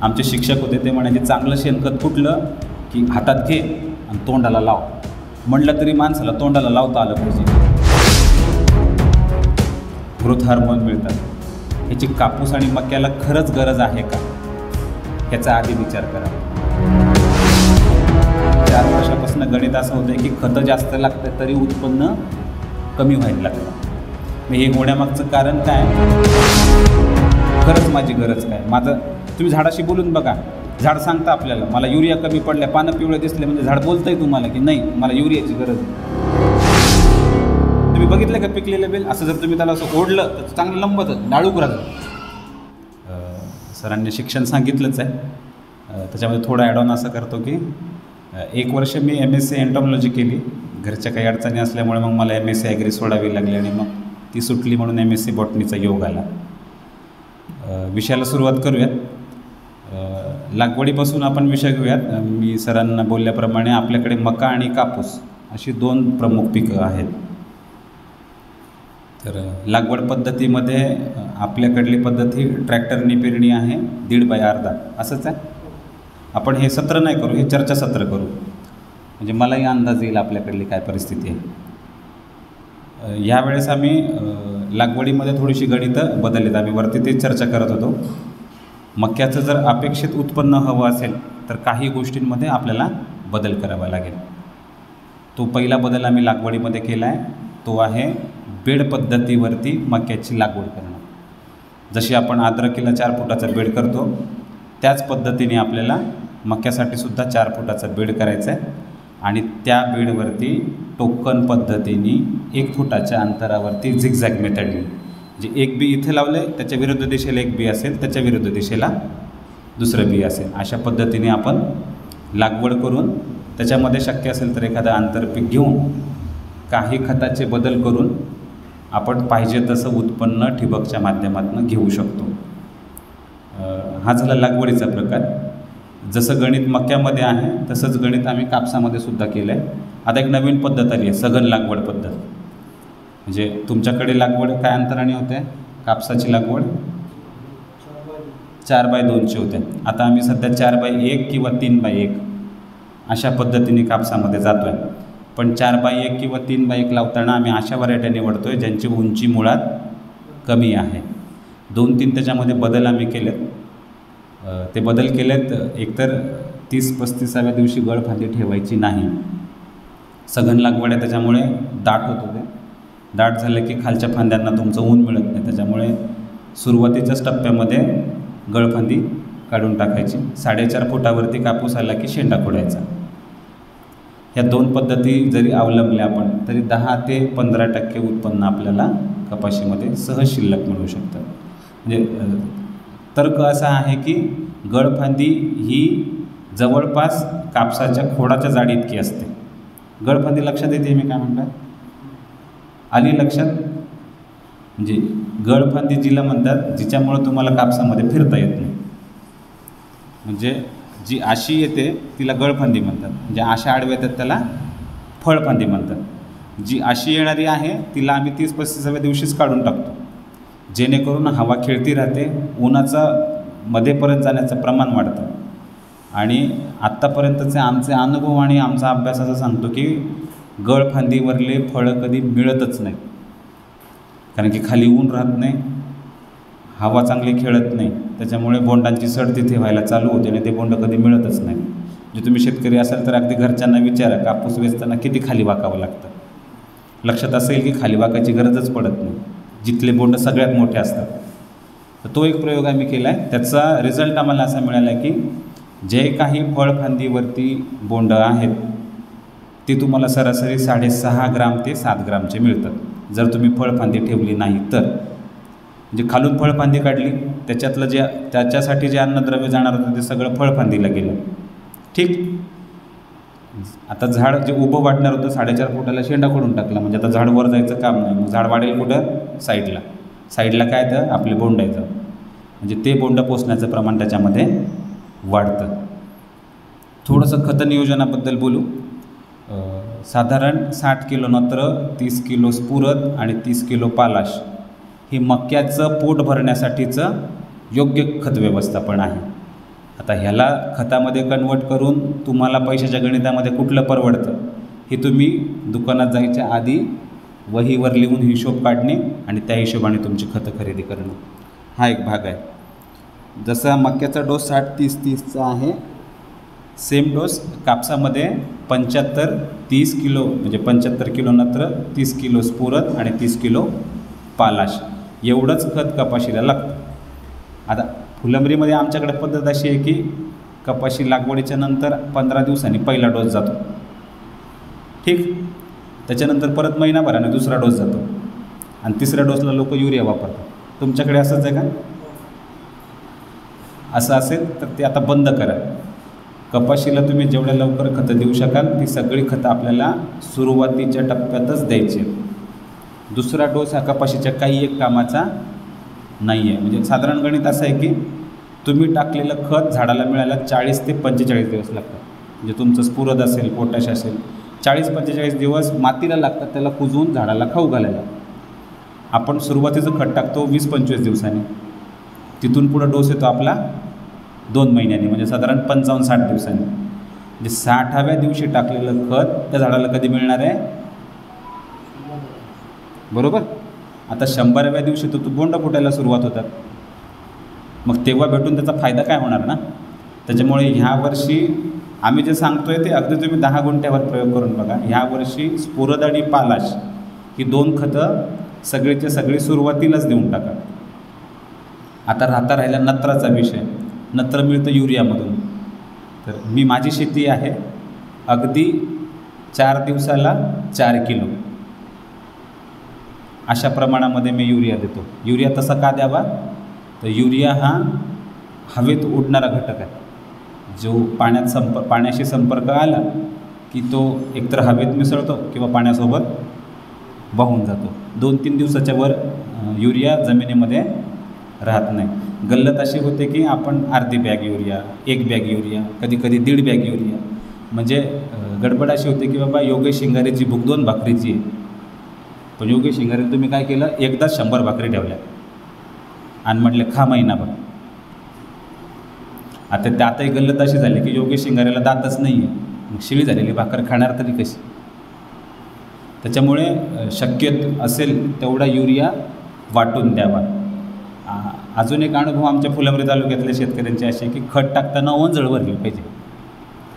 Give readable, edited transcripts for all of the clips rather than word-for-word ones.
आमचे शिक्षक होते ते म्हणायचे, चांगलं शेणखत फुटलं की हातात घे आणि तोंडाला लाव. म्हणलं तरी माणसाला तोंडाला लावता आलं पाहिजे. ग्रोथ हार्मोन मिळतात. ह्याची कापूस आणि मक्याला खरंच गरज आहे का, ह्याचा आधी विचार करा. 4 वर्षापासून गणित असं होतं की खतं जास्त लागतं तरी उत्पन्न कमी व्हायला लागतं. मग हे होण्यामागचं कारण काय? खरंच माझी गरज काय? तुम्ही झाडाशी बोलून बघा. झाड सांगतं आपल्याला, मला युरिया कमी पडल्या, पानं पिवळे दिसले, म्हणजे झाड बोलतंय तुम्हाला की नाही मला युरियाची गरज आहे. तुम्ही बघितलं का पिकलेलं बेल असं जर तुम्ही त्याला असं ओढलं तर चांगलं लंबतं डाळूक राहतं. सरांनी शिक्षण सांगितलंच आहे. त्याच्यामध्ये थोडं ॲड ऑन असं करतो की 1 वर्ष मी MSc एंटॉमॉलॉजी केली. घरच्या काही अडचणी असल्यामुळे मग मला MSc ॲग्री सोडावी लागली आणि मग ती सुटली म्हणून MSc बॉटनीचा योग आला. विषयाला सुरुवात करूयात. लागवडीपासून आपण विषय घेऊयात. मी सरांना बोलल्याप्रमाणे आपल्याकडे मका आणि कापूस अशी 2 प्रमुख पिकं आहेत. तर लागवड पद्धतीमध्ये आपल्याकडली पद्धत ही ट्रॅक्टरनी पेरणी आहे, 1.5 बाय अर्धा असंच आहे. आपण हे सत्र नाही करू, हे चर्चासत्र करू, म्हणजे मलाही अंदाज येईल आपल्याकडली काय परिस्थिती आहे. यावेळेस आम्ही लागवडीमध्ये थोडीशी गणितं बदललीत. आम्ही वरती तेच चर्चा करत होतो. मक्याचं जर अपेक्षित उत्पन्न हवं असेल तर काही गोष्टींमध्ये आपल्याला बदल करावा लागेल. तो पहिला बदल आम्ही लागवडीमध्ये केला आहे, तो आहे बेड पद्धतीवरती मक्याची लागवड करणं. जशी आपण अद्रकीला 4 फुटाचा बेड करतो त्याच पद्धतीने आपल्याला मक्यासाठी सुद्धा 4 फुटाचा बेड करायचा आहे आणि त्या बेडवरती टोकन पद्धतीने 1 फुटाच्या अंतरावरती झिगझॅग मेथडने, म्हणजे एक बी इथे लावले त्याच्या विरुद्ध दिशेला एक बी असेल, त्याच्या विरुद्ध दिशेला दुसरं बी असेल, अशा पद्धतीने आपण लागवड करून त्याच्यामध्ये शक्य असेल तर एखादं आंतरपीक घेऊन काही खताचे बदल करून आपण पाहिजे तसं उत्पन्न ठिबकच्या माध्यमातून घेऊ शकतो. हा झाला लागवडीचा प्रकार. जसं गणित मक्यामध्ये आहे तसंच गणित आम्ही कापसामध्ये सुद्धा केलं आहे. आता एक नवीन पद्धत आली आहे, सघन लागवड पद्धत. म्हणजे तुमच्याकडे लागवड काय अंतराने होते? कापसाची लागवड 4 बाय 2ची होते. आता आम्ही सध्या 4 बाय 1 किंवा 3 बाय 1 अशा पद्धतीने कापसामध्ये जातो आहे. पण 4 बाय 1 किंवा 3 बाय 1 लावताना आम्ही अशा व्हरायट्या निवडतो आहे ज्यांची उंची मुळात कमी आहे. 2-3 त्याच्यामध्ये बदल आम्मी केलेत. ते बदल केलेत. एकतर 30-35व्या दिवशी गळफांदी ठेवायची नाही. सघन लागवड आहे त्याच्यामुळे दाट होतो. ते दाट झालं की खालच्या फांद्यांना तुमचं ऊन मिळत नाही, त्याच्यामुळे सुरुवातीच्याच टप्प्यामध्ये गळफांदी काढून टाकायची. 4.5 फुटावरती कापूस आला की शेंडा खोडायचा. ह्या 2 पद्धती जरी अवलंबल्या आपण तरी 10 ते 15% उत्पन्न आपल्याला कपाशीमध्ये सहज शिल्लक मिळू शकतं. म्हणजे तर्क असा आहे की गळफांदी ही जवळपास कापसाच्या खोडाच्या जाडी इतकी असते. गळफांदी लक्षात येते मी काय म्हणतो? आली लक्षात? म्हणजे गळफांदी जिला म्हणतात जिच्यामुळं तुम्हाला कापसामध्ये फिरता येत नाही. म्हणजे जी अशी येते तिला गळफांदी म्हणतात. म्हणजे अशा आडव्या येतात त्याला फळफांदी म्हणतात. जी अशी येणारी आहे तिला आम्ही 30-35व्या दिवशीच काढून टाकतो, जेणेकरून हवा खेळती राहते, उन्हाचं मध्येपर्यंत जाण्याचं प्रमाण वाढतं. आणि आत्तापर्यंतचे आमचे अनुभव आणि आमचा अभ्यास असं सांगतो की गळफांदीवरले फळं कधी मिळतच नाही, कारण की खाली ऊन राहत नाही, हवा चांगली खेळत नाही, त्याच्यामुळे बोंडांची सड तिथे व्हायला चालू होते आणि ते बोंड कधी मिळतच नाही. म्हणजे तुम्ही शेतकरी असाल तर अगदी घरच्यांना विचारा, कापूस वेचताना किती खाली वाकावं लागतं. लक्षात असेल की खाली वाकायची गरजच पडत नाही, जिथले बोंड सगळ्यात मोठे असतात. तर तो एक प्रयोग आम्ही केला आहे. त्याचा रिझल्ट आम्हाला असा मिळाला की जे काही फळफांदीवरती बोंड आहेत ते तुम्हाला सरासरी 6.5 ग्राम ते 7 ग्रामचे मिळतात, जर तुम्ही फळफांदी ठेवली नाही तर. म्हणजे खालून फळफांदी काढली, त्याच्यातलं त्याच्यासाठी जे अन्नद्रव्य जाणार होतं ते सगळं फळफांदीला गेलं. ठीक. आता झाड जे उभं वाढणार होतं 4.5 फुटाला शेंडा खोडून टाकला, म्हणजे आता झाड वर जायचं काम नाही. मग झाड वाढेल कुठं? साईडला काय तर आपले बोंड येतं, म्हणजे ते बोंड पोचण्याचं प्रमाण त्याच्यामध्ये वाढतं. थोडंसं खत नियोजनाबद्दल बोलू. साधारण 60 किलो नत्र, 30 किलो स्फुरद आणि 30 किलो पालाश हे मक्याचं पोट भरण्यासाठीचं योग्य खत व्यवस्थापन आहे. आता ह्याला खतामध्ये कन्वर्ट करून तुम्हाला पैशाच्या गणितामध्ये कुठलं परवडतं हे तुम्ही दुकानात जायच्या आधी वहीवर लिहून हिशोब काढणे आणि त्या हिशोबाने तुमची खतं खरेदी करणं, हा एक भाग आहे. जसा मक्याचा डोस 60-30-30चा आहे, सेम डोस कापसामध्ये 75-30 किलो, म्हणजे 75 किलो नत्र, 30 किलो स्फुरद आणि 30 किलो पालाश एवढंच खत कपाशीला लागतं. आता फुलंब्रीमध्ये आमच्याकडे पद्धत अशी आहे की कपाशी लागवडीच्या नंतर 15 दिवसांनी पहिला डोस जातो, ठीक. त्याच्यानंतर परत महिनाभराने दुसरा डोस जातो आणि तिसऱ्या डोसला लोक युरिया वापरतात. तुमच्याकडे असंच आहे का? असं असेल तर ते आता बंद करा. कपाशीला तुम्ही जेवढ्या लवकर खतं देऊ शकाल ती सगळी खतं आपल्याला सुरुवातीच्या टप्प्यातच द्यायची. दुसरा डोस हा कपाशीच्या काही एक कामाचा नाही आहे. म्हणजे साधारण गणित असं आहे की तुम्ही टाकलेलं खत झाडाला मिळायला 40 ते 45 दिवस लागतात. म्हणजे तुमचं स्फुरद असेल, पोटॅश असेल, 40-45 दिवस मातीला लागतात त्याला कुजवून झाडाला खाऊ घालायला. आपण सुरुवातीचं खत टाकतो 20-25 दिवसांनी, तिथून पुढं डोस येतो आपला 2 महिन्यांनी, म्हणजे साधारण 55-60 दिवसांनी. म्हणजे 60व्या दिवशी टाकलेलं खत त्या झाडाला कधी मिळणार आहे? बरोबर. आता 100व्या दिवशी तो बोंड फुटायला सुरुवात होतात, मग तेव्हा भेटून त्याचा फायदा काय होणार ना. त्याच्यामुळे ह्या वर्षी आम्ही जे सांगतोय ते अगदी तुम्ही 10 गुंठ्यावर प्रयोग करून बघा. ह्या वर्षी स्फुरद आणि पालाश ही 2 खतं सगळीच्या सगळी सुरुवातीलाच देऊन टाका. आता राहिला नत्राचा विषय. नत्र मिळतं युरियामधून. तर मी माझी शेती आहे, अगदी 4 दिवसाला 4 किलो अशा प्रमाणामध्ये मी युरिया देतो. युरिया तसा का द्यावा? तर युरिया हा हवेत उडणारा घटक आहे. जो पाण्याशी संपर्क आला की तो एकतर हवेत मिसळतो किंवा पाण्यासोबत वाहून जातो. 2-3 दिवसाच्या वर युरिया जमिनीमध्ये राहत नाही. गल्लत अशी होते की आपण अर्धी बॅग युरिया, 1 बॅग युरिया, कधी कधी 1.5 बॅग युरिया. म्हणजे गडबड अशी होते की बाबा योगेश शिंगारेची भूक 2 भाकरीची आहे, पण योगेश शिंगारेने तुम्ही काय केलं, एकदाच 100 भाकरी ठेवल्या आणि म्हटले खा महिनाभर. आताही गल्लत अशी झाली की योगेश शिंगारेला दातच नाही आहे, मग शिळी झालेली भाकर खाणार तरी कशी. त्याच्यामुळे शक्य असेल तेवढा युरिया वाटून द्यावा. अजून एक अनुभव आमच्या फुलंब्री तालुक्यातल्या शेतकऱ्यांचे असे की खत टाकताना ओंजळ भरली पाहिजे.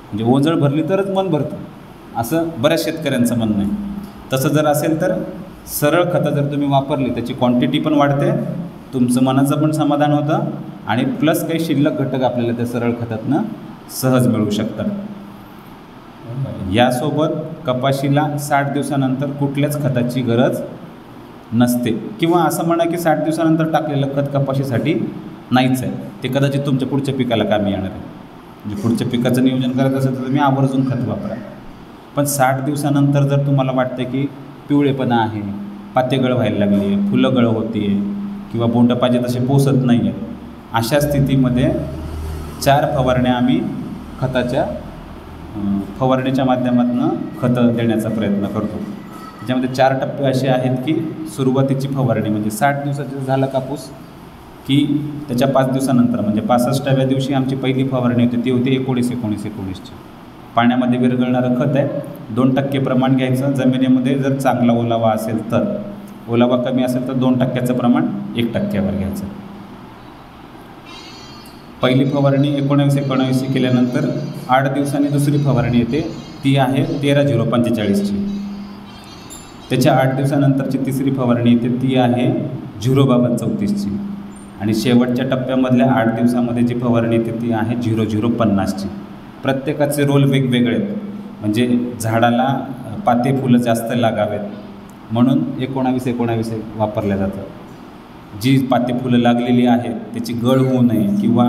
म्हणजे ओंजळ भरली तरच मन भरतं, असं बऱ्याच शेतकऱ्यांचं म्हणणं आहे. तसं जर असेल तर सरळ खतं जर तुम्ही वापरली त्याची क्वांटिटी पण वाढते, तुमचं मनाचं पण समाधान होतं आणि प्लस काही शिल्लक घटक आपल्याला त्या सरळ खतातनं सहज मिळू शकतात. यासोबत कपाशीला 60 दिवसानंतर कुठल्याच खताची गरज नसते, किंवा असं म्हणा की 60 दिवसानंतर टाकलेलं खत कपाशीसाठी नाहीच आहे, ते कदाचित तुमच्या पुढच्या पिकाला कामी येणार आहे. म्हणजे पुढच्या पिकाचं नियोजन करायचं असेल तर तुम्ही आवर्जून खत वापरा. पण 60 दिवसानंतर जर तुम्हाला वाटतं की पिवळेपणा आहे, पातेगळ व्हायला लागली आहे, फुलं गळ होती आहे किंवा बोंड पाहिजे तसे पोसत नाही आहेत, अशा स्थितीमध्ये 4 फवारण्या आम्ही खताच्या फवारणीच्या माध्यमातून खतं देण्याचा प्रयत्न करतो. त्याच्यामध्ये 4 टप्पे असे आहेत की सुरुवातीची फवारणी म्हणजे 60 दिवसाचा झाला कापूस की त्याच्या 5 दिवसानंतर म्हणजे 65व्या दिवशी आमची पहिली फवारणी होती, ती होती 19-19-19ची. पाण्यामध्ये विरघळणारं खत आहे, 2% प्रमाण घ्यायचं. जमिनीमध्ये जर चांगला ओलावा असेल तर, ओलावा कमी असेल तर 2%चं प्रमाण 1%वर घ्यायचं. पहिली फवारणी 19-19 केल्यानंतर 8 दिवसांनी दुसरी फवारणी येते, ती आहे 13-0-45ची. त्याच्या 8 दिवसानंतरची तिसरी फवारणी येते, ती आहे 0-52-34ची. आणि शेवटच्या टप्प्यामधल्या 8 दिवसामध्ये जी फवारणी येते ती आहे 0-0-50ची. प्रत्येकाचे रोल वेगवेगळे आहेत. म्हणजे झाडाला पाते फुलं जास्त लागावेत म्हणून 19-19 वापरल्या जातं. जी पाते फुलं लागलेली आहेत त्याची गळ होऊ नये किंवा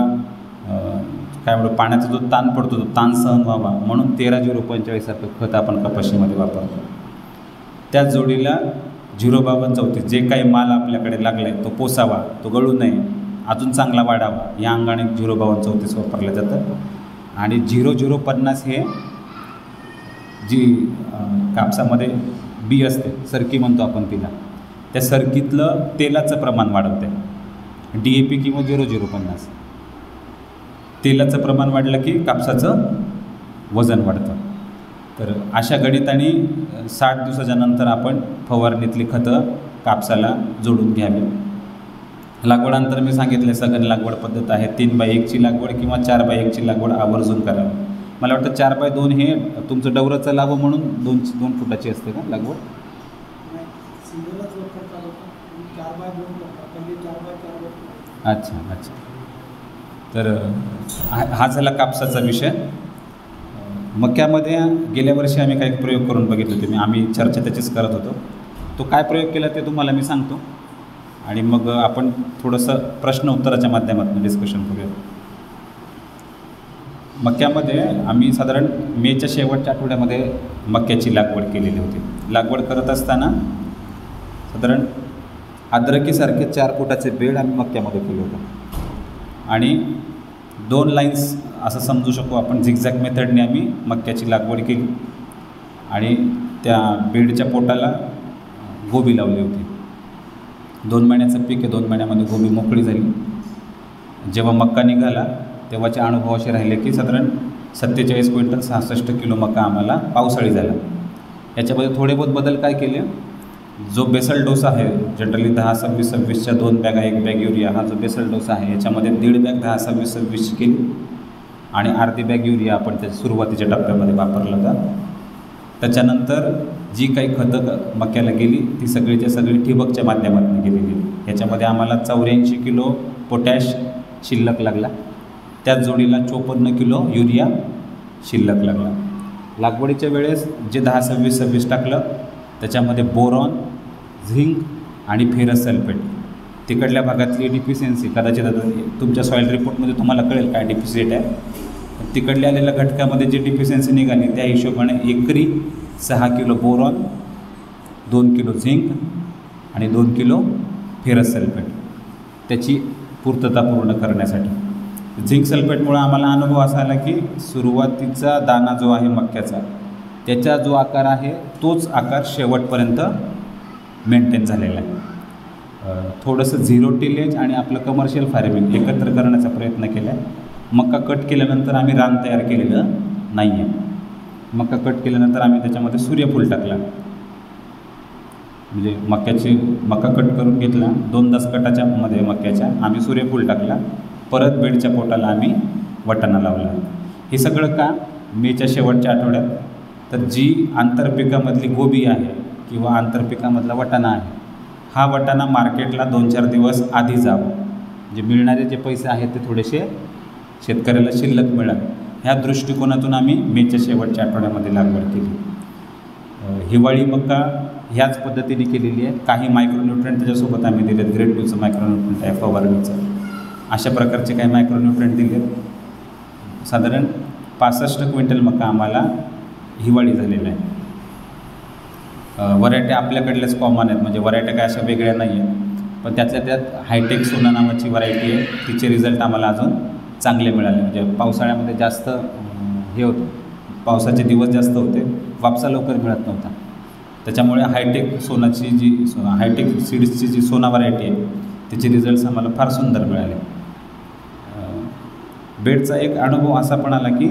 काय म्हणतो पाण्याचा जो ताण पडतो तो ताण सहन व्हावा म्हणून 13-0-45 खत आपण कपाशीमध्ये वापरतो. त्याच जोडीला 0-52-34 जे काही माल आपल्याकडे लागला आहे तो पोसावा, तो गळू नये, अजून चांगला वाढावा या अंगाने 0-52-34 वापरलं जातं. आणि 0-0-50 हे जी कापसामध्ये बी असते, सरकी म्हणतो आपण तिला, त्या सरकीतलं तेलाचं प्रमाण वाढवते, DAP किंवा 0-0-50. तेलाचं प्रमाण वाढलं की कापसाचं वजन वाढतं. तर अशा गणिताने 60 दिवसाच्या नंतर आपण फवारणीतली खतं कापसाला जोडून घ्यावी. लागवड अंतर मी सांगितले सघन लागवड पद्धत आहे. 3x1ची लागवड किंवा 4x1ची लागवड आवर्जून करावी. मला वाटतं 4x2 हे तुमचं डवरचं लावं म्हणून 2 फुटाची असते का लागवड? अच्छा अच्छा. तर हा झाला कापसाचा विषय. मक्यामध्ये गेल्या वर्षी आम्ही काही प्रयोग करून बघितले होते. आम्ही चर्चा त्याचीच करत होतो. तो काय प्रयोग केला ते तुम्हाला मी सांगतो आणि मग आपण थोडंसं प्रश्न उत्तराच्या माध्यमातून डिस्कशन करूया. मक्यामध्ये आम्ही साधारण मेच्या शेवटच्या आठवड्यामध्ये मक्याची लागवड केलेली होती. लागवड करत असताना साधारण अद्रकीसारखे 4 फुटाचे बेड आम्ही मक्यामध्ये केले होते आणि 2 लाईन्स असं समजू शकू आपण झिगझॅग मेथडने आम्ही मक्याची लागवड केली आणि त्या बेडच्या पोटाला गोबी लावली होती. 2 महिन्याचं पीक आहे. 2 महिन्यामध्ये गोबी मोकळी झाली. जेव्हा मक्का निघाला तेव्हाचे अनुभव असे राहिले की साधारण 47 क्विंटल 66 किलो मका आम्हाला पावसाळी झाला. याच्यामध्ये थोडे बहुत बदल काय केले, जो बेसल डोस आहे जनरली 10-26-26च्या 2 बॅगा 1 बॅग युरिया, हा जो बेसल डोस आहे याच्यामध्ये 1.5 बॅग 10-26-26ची केली आणि अर्धी बॅग युरिया आपण त्याच्या सुरुवातीच्या टप्प्यामध्ये वापरला होता. त्याच्यानंतर जी काही खतं मक्याला गेली ती सगळीच्या सगळी ठिबकच्या माध्यमातून गेलेली. याच्यामध्ये आम्हाला 84 किलो पोटॅश शिल्लक लागला. त्याच जोडीला 54 किलो युरिया शिल्लक लागला. लागवडीच्या वेळेस जे 10-26-26 टाकलं त्याच्यामध्ये बोरॉन, झिंक आणि फेरस सल्फेट, तिकडल्या भागातली डिफिशियन्सी कदाचित तुमच्या सॉईल रिपोर्टमध्ये तुम्हाला कळेल काय डिफिशियंट आहे. तिकडल्या आलेल्या घटकामध्ये जी डिफिशियन्सी निघाली त्या हिशोबाने एकरी 6 किलो बोरॉन, 2 किलो झिंक आणि 2 किलो फेरस सल्फेट त्याची पूर्तता पूर्ण करण्यासाठी. झिंक सल्फेटमुळे आम्हाला अनुभव असा आला की सुरुवातीचा दाना जो आहे मक्याचा त्याचा जो आकार आहे तोच आकार शेवटपर्यंत मेंटेन झालेला आहे. थोडंसं झिरो टिलेज आणि आपलं कमर्शियल फार्मिंग एकत्र करण्याचा प्रयत्न केला आहे. मका कट केल्यानंतर आम्ही रान तयार केलेलं नाही आहे. मका कट केल्यानंतर आम्ही त्याच्यामध्ये सूर्यफूल टाकला. म्हणजे मका कट करून घेतला 2-10 कटाच्या मध्ये मक्याच्या आम्ही सूर्यफूल टाकला. परत बेडच्या पोटाला आम्ही वाटाणा लावला. हे सगळं का मेच्या शेवटच्या आठवड्यात. तर जी आंतरपिकामधली गोबी आहे किंवा आंतरपिकामधला वाटाणा आहे हा वाटाणा मार्केटला 2-4 दिवस आधी जावं, म्हणजे मिळणारे जे पैसे आहेत ते थोडेसे शेतकऱ्याला शिल्लक मिळावे ह्या दृष्टिकोनातून आम्ही मेच्या शेवटच्या आठवड्यामध्ये लागवड केली. हिवाळी मका ह्याच पद्धतीने केलेली आहे. काही मायक्रोन्यूट्रंट त्याच्यासोबत आम्ही दिलेत. ग्रेड 2चं मायक्रोन्यूट्रंट आहे, फवारणीचं, अशा प्रकारचे काही मायक्रोन्यूट्रंट दिले. साधारण 65 क्विंटल मका आम्हाला हिवाळी झालेला आहे. व्हरायट्या आपल्याकडल्याच कॉमन आहेत, म्हणजे व्हरायट्या काय अशा वेगळ्या नाही आहेत. पण त्यातल्या त्यात हायटेक सोना नावाची व्हरायटी आहे. तिचे रिझल्ट आम्हाला अजून चांगले मिळाले. म्हणजे पावसाळ्यामध्ये जास्त हे होतं, पावसाचे दिवस जास्त होते, वापसा लवकर मिळत नव्हता. त्याच्यामुळे हायटेक सोनाची जी हायटेक सीड्सची जी सोना व्हरायटी आहे तिचे रिझल्ट्स आम्हाला फार सुंदर मिळाले. बेडचा एक अनुभव असा पण आला की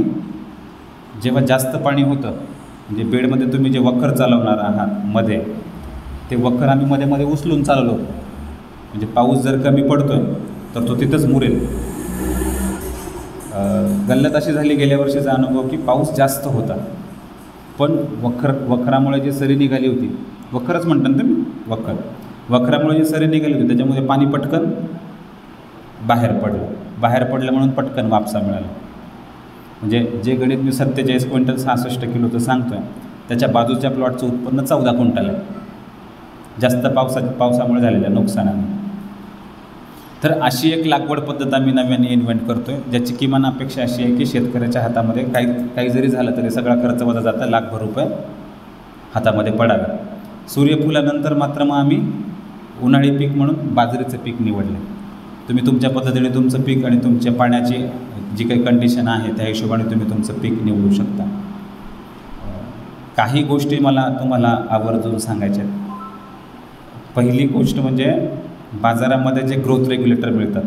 जेव्हा जास्त पाणी होतं, म्हणजे बेडमध्ये तुम्ही जे वखर चालवणार आहात मध्ये, ते वखर आम्ही मध्ये मध्ये उचलून चालवलं होतं. म्हणजे पाऊस जर कमी पडतो आहे तर तो तिथंच मुरेल. गल्लत अशी झाली गेल्या वर्षीचा अनुभव की पाऊस जास्त होता पण वखरामुळे जी सरी निघाली होती, वखरच म्हणतात ना तुम्ही, वखरामुळे जी सरी निघाली होती त्याच्यामध्ये पाणी पटकन बाहेर पडलं म्हणून पटकन वापसा मिळाला. म्हणजे जे गणित मी 47 क्विंटल 66 किलोचं सांगतो आहे त्याच्या बाजूच्या प्लॉटचं उत्पन्न 14 क्विंटल आहे, जास्त पावसामुळे झालेल्या नुकसानाने. तर अशी एक लागवड पद्धत आम्ही नव्याने इन्व्हेंट करतो आहे, ज्याची किमान अपेक्षा अशी आहे की शेतकऱ्याच्या हातामध्ये काही जरी झालं तरी सगळा खर्च वजा जाता लाखभर रुपये हातामध्ये पडावे. सूर्यफुलानंतर मात्र मग आम्ही उन्हाळी पीक म्हणून बाजरीचं पीक निवडले. तुम्ही तुमच्या पद्धतीने तुमचं पीक आणि तुमच्या पाण्याची जी काही कंडिशन आहे त्या हिशोबाने तुम्ही तुमचं पीक निवडू शकता. काही गोष्टी मला तुम्हाला आवर्जून सांगायच्या आहेत. पहिली गोष्ट म्हणजे बाजारामध्ये जे ग्रोथ रेग्युलेटर मिळतात,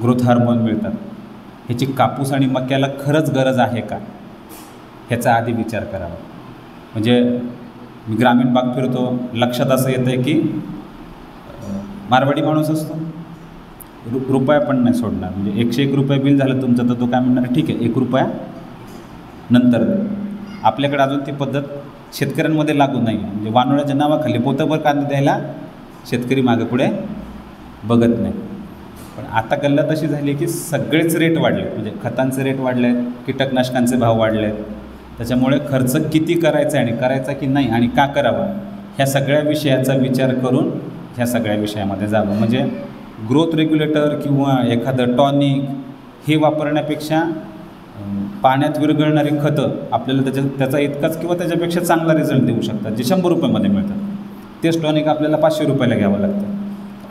ग्रोथ हार्मोन मिळतात, ह्याची कापूस आणि मक्याला खरंच गरज आहे का, ह्याचा आधी विचार करावा. म्हणजे मी ग्रामीण भाग फिरतो, लक्षात असं येतं आहे की मारवाडी माणूस असतो, रुपया पण नाही सोडणार. म्हणजे 101 रुपये बिल झालं तुमचं तर तो काय म्हणणार, ठीक आहे 1 रुपया नंतर. आपल्याकडे अजून ती पद्धत शेतकऱ्यांमध्ये लागू नाही आहे. म्हणजे वानोळ्याच्या नावाखाली पोतभर कांदे द्यायला शेतकरी मागे पुढे बघत नाही. पण आता गल्लत अशी झाली की सगळेच रेट वाढले, म्हणजे खतांचे रेट वाढले आहेत, कीटकनाशकांचे भाव वाढले आहेत. त्याच्यामुळे खर्च किती करायचा आहे आणि करायचा की नाही आणि का करावा, ह्या सगळ्या विषयाचा विचार करून ह्या सगळ्या विषयामध्ये जावं. म्हणजे ग्रोथ रेग्युलेटर किंवा एखादं टॉनिक हे वापरण्यापेक्षा पाण्यात विरघळणारी खतं आपल्याला त्याचा इतकाच किंवा त्याच्यापेक्षा चांगला रिझल्ट देऊ शकतात, जे 100 रुपयामध्ये मिळतात. तेच टॉनिक आपल्याला 500 रुपयाला घ्यावं लागतं.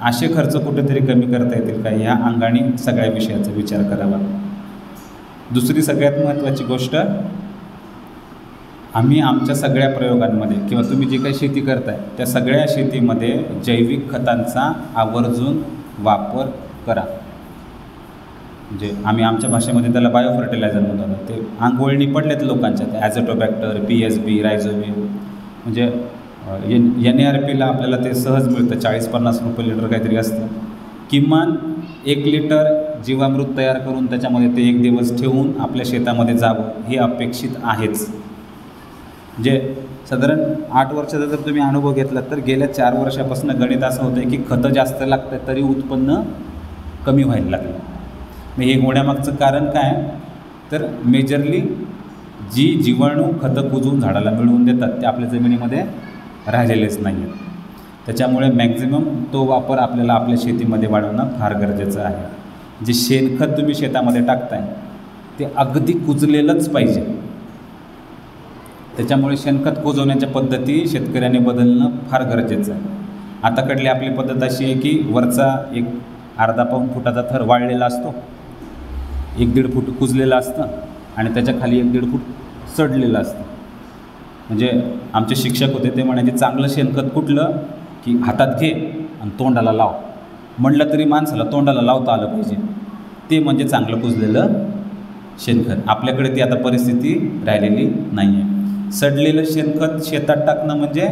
असे खर्च कुठेतरी कमी करता येतील का, ह्या अंगाने सगळ्या विषयाचा विचार करावा. दुसरी सगळ्यात महत्त्वाची गोष्ट, आम्ही आमच्या सगळ्या प्रयोगांमध्ये किंवा तुम्ही जे काही शेती करताय त्या सगळ्या शेतीमध्ये जैविक खतांचा आवर्जून वापर करा. म्हणजे आम्ही आमच्या भाषेमध्ये त्याला बायो फर्टिलायझर म्हणतो. ते अंगवळणी पडलेत लोकांच्या, ते ॲझोटोबॅक्टर, PSB, रायझोबियम. म्हणजे NARPला आपल्याला ते सहज मिळतं, 40-50 रुपये लिटर काहीतरी असतं. किमान 1 लिटर जीवामृत तयार करून त्याच्यामध्ये ते 1 दिवस ठेवून आपल्या शेतामध्ये जावं हे अपेक्षित आहेच. म्हणजे साधारण 8 वर्षाचा जर तुम्ही अनुभव घेतला तर गेल्या 4 वर्षापासून गणित असं होतं की खतं जास्त लागतं तरी उत्पन्न कमी व्हायला लागलं. मग हे होण्यामागचं कारण काय, तर मेजरली जी जीवाणू खतं कुजवून झाडाला मिळवून देतात ते आपल्या जमिनीमध्ये राहिलेलेच नाही आहेत. त्याच्यामुळे मॅक्झिमम तो वापर आपल्याला आपल्या शेतीमध्ये वाढवणं फार गरजेचं आहे. जे शेणखत तुम्ही शेतामध्ये टाकताय ते अगदी कुजलेलंच पाहिजे. त्याच्यामुळे शेणखत कुजवण्याच्या पद्धती शेतकऱ्यांनी बदलणं फार गरजेचं आहे. आताकडली आपली पद्धत अशी आहे की वरचा एक अर्धा-पाऊण फुटाचा थर वाळलेला असतो, 1-1.5 फूट कुजलेलं असतं आणि त्याच्या खाली 1-1.5 फूट सडलेलं असतं. म्हणजे आमचे शिक्षक होते ते म्हणायचे, चांगलं शेणखत कुठलं की हातात घे आणि तोंडाला लाव. म्हणलं तरी माणसाला तोंडाला लावता आलं पाहिजे, ते म्हणजे चांगलं कुजलेलं शेणखत. आपल्याकडे ती आता परिस्थिती राहिलेली नाही आहे. सडलेलं शेणखत शेतात टाकणं म्हणजे